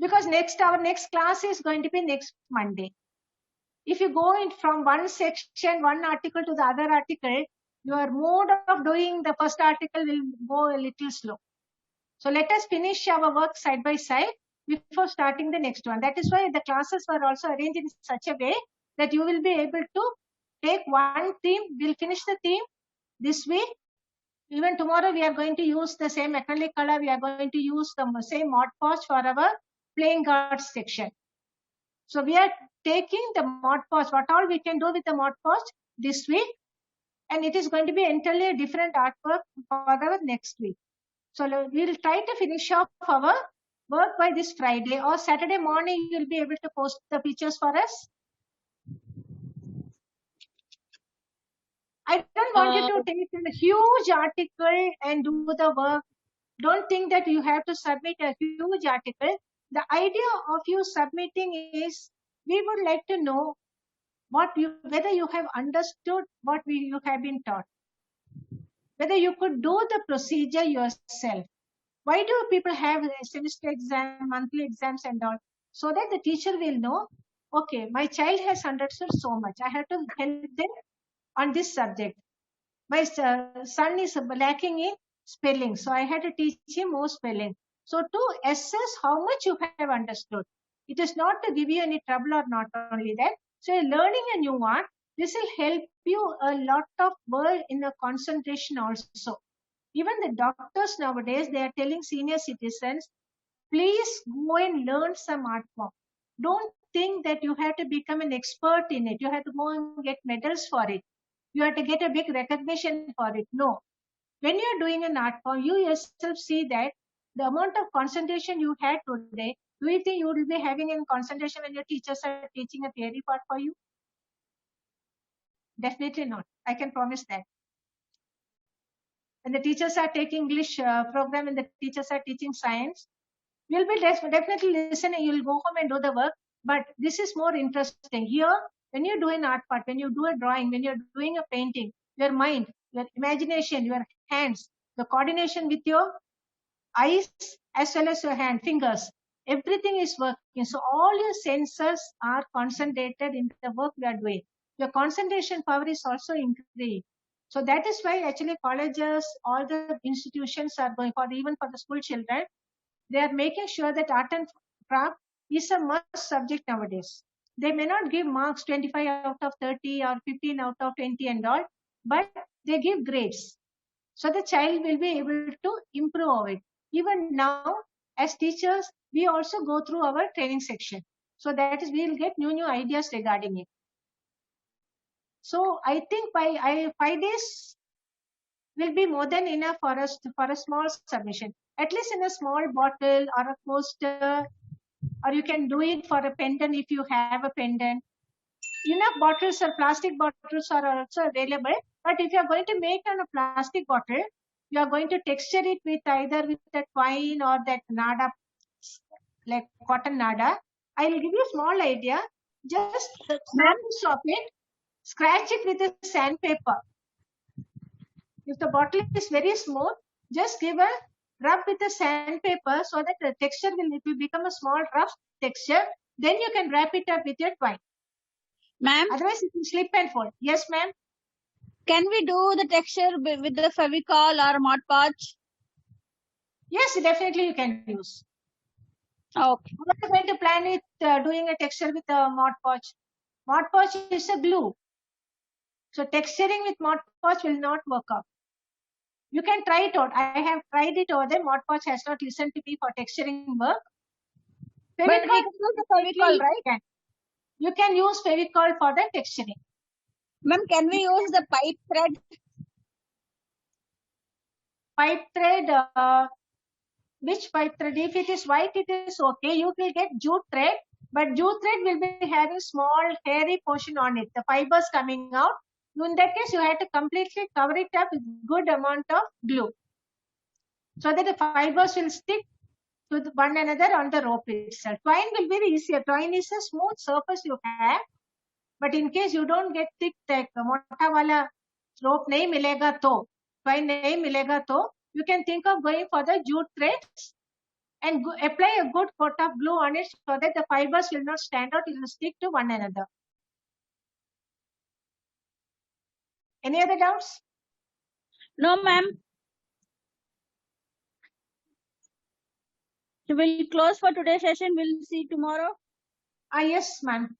Because our next class is going to be next Monday. If you go in from one section, one article to the other article, your mode of doing the first article will go a little slow. So let us finish our work side by side before starting the next one. That is why the classes were also arranged in such a way that you will be able to take one theme. We'll finish the theme this week. Even tomorrow we are going to use the same acrylic color. We are going to use the same Mod Podge for our playing cards section. So we are taking the Mod Podge, what all we can do with the Mod Podge this week. And it is going to be entirely a different artwork for our next week. So we will try to finish off our work by this Friday or Saturday morning. You will be able to post the pictures for us. I don't want you to take a huge article and do the work. Don't think that you have to submit a huge article. The idea of you submitting is we would like to know whether you have understood what you have been taught, whether you could do the procedure yourself. Why do people have a semester exam, monthly exams and all? So that the teacher will know, okay, my child has understood so much. I have to help them on this subject. My son is lacking in spelling, so I had to teach him more spelling. So to assess how much you have understood, it is not to give you any trouble or not only that. So you're learning a new one. This will help you a lot of work in the concentration also. Even the doctors nowadays, they are telling senior citizens, please go and learn some art form. Don't think that you have to become an expert in it. You have to go and get medals for it. You have to get a big recognition for it. No. When you are doing an art form, you yourself see that the amount of concentration you had today, do you think you will be having in concentration when your teachers are teaching a theory part for you? Definitely not. I can promise that. When the teachers are taking English program and the teachers are teaching science, you'll be definitely listening. You'll go home and do the work. But this is more interesting. Here, when you do an art part, when you do a drawing, when you're doing a painting, your mind, your imagination, your hands, the coordination with your eyes as well as your fingers, everything is working. So all your senses are concentrated in the work we are doing. Your concentration power is also increased. So that is why actually colleges, all the institutions are going for, even for the school children, they are making sure that art and craft is a must subject nowadays. They may not give marks 25 out of 30 or 15 out of 20 and all, but they give grades. So the child will be able to improve it. Even now, as teachers, we also go through our training section. So that is, we will get new ideas regarding it. So I think by 5 days will be more than enough for us for a small submission. At least in a small bottle or a poster, or you can do it for a pendant if you have a pendant. Enough bottles or plastic bottles are also available. But if you are going to make on a plastic bottle, you are going to texture it with either with the twine or that nada, like cotton nada. I will give you a small idea. Just the surface of it, scratch it with a sandpaper. If the bottle is very smooth, just give a rub with a sandpaper so that the texture will become a small rough texture. Then you can wrap it up with your twine. Ma'am, Otherwise, it will slip and fall. Yes, ma'am. can we do the texture with the Fevicol or Mod Podge? Yes, definitely you can use. Okay. How are you going to plan it doing a texture with a Mod Podge? Mod Podge is a glue. So texturing with Mod Podge will not work out. You can try it out. I have tried it over there. Mod Podge has not listened to me for texturing work. But we can use the Fevicol, right? You can use Fevicol for the texturing. Ma'am, can we use the pipe thread? Pipe thread, which pipe thread? If it is white, it is okay. You will get jute thread, but jute thread will be having small hairy portion on it. The fibers coming out. In that case, you have to completely cover it up with good amount of glue, so that the fibers will stick to one another on the rope itself. Twine will be easier. Twine is a smooth surface you have, but in case you don't get thick, like mota wala rope nahi milega to, twine nahi milega to, you can think of going for the jute threads and apply a good coat of glue on it so that the fibers will not stand out, it will stick to one another. Any other doubts? No, ma'am. So we'll close for today's session. We'll see tomorrow. Yes, ma'am.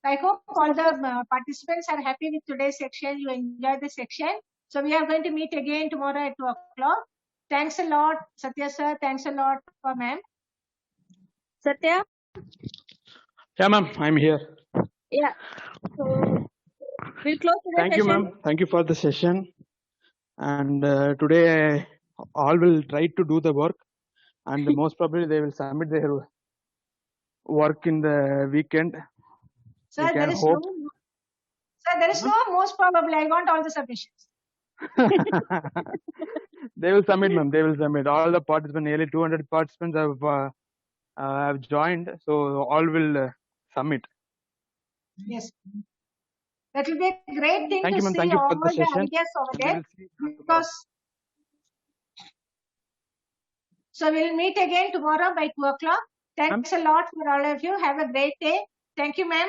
I hope all the participants are happy with today's section. You enjoy the section. So we are going to meet again tomorrow at 2 o'clock. Thanks a lot, Satya sir. Thanks a lot for ma'am. Satya? Yeah, ma'am, I'm here. Yeah. So we'll close today's Thank you, session. ma'am. Thank you for the session. And today, all will try to do the work, and most probably they will submit their work in the weekend. Sir, We there can is hope. no, sir, there is no most probably. I want all the submissions. They will submit, ma'am. They will submit. All the participants, nearly 200 participants have joined, so all will submit. Yes. That will be a great thing Thank to you, ma'am. see Thank you all for the the session. ideas over We there. will see. Because so we'll meet again tomorrow by 2 o'clock. Thanks a lot for all of you. Have a great day. Thank you, ma'am.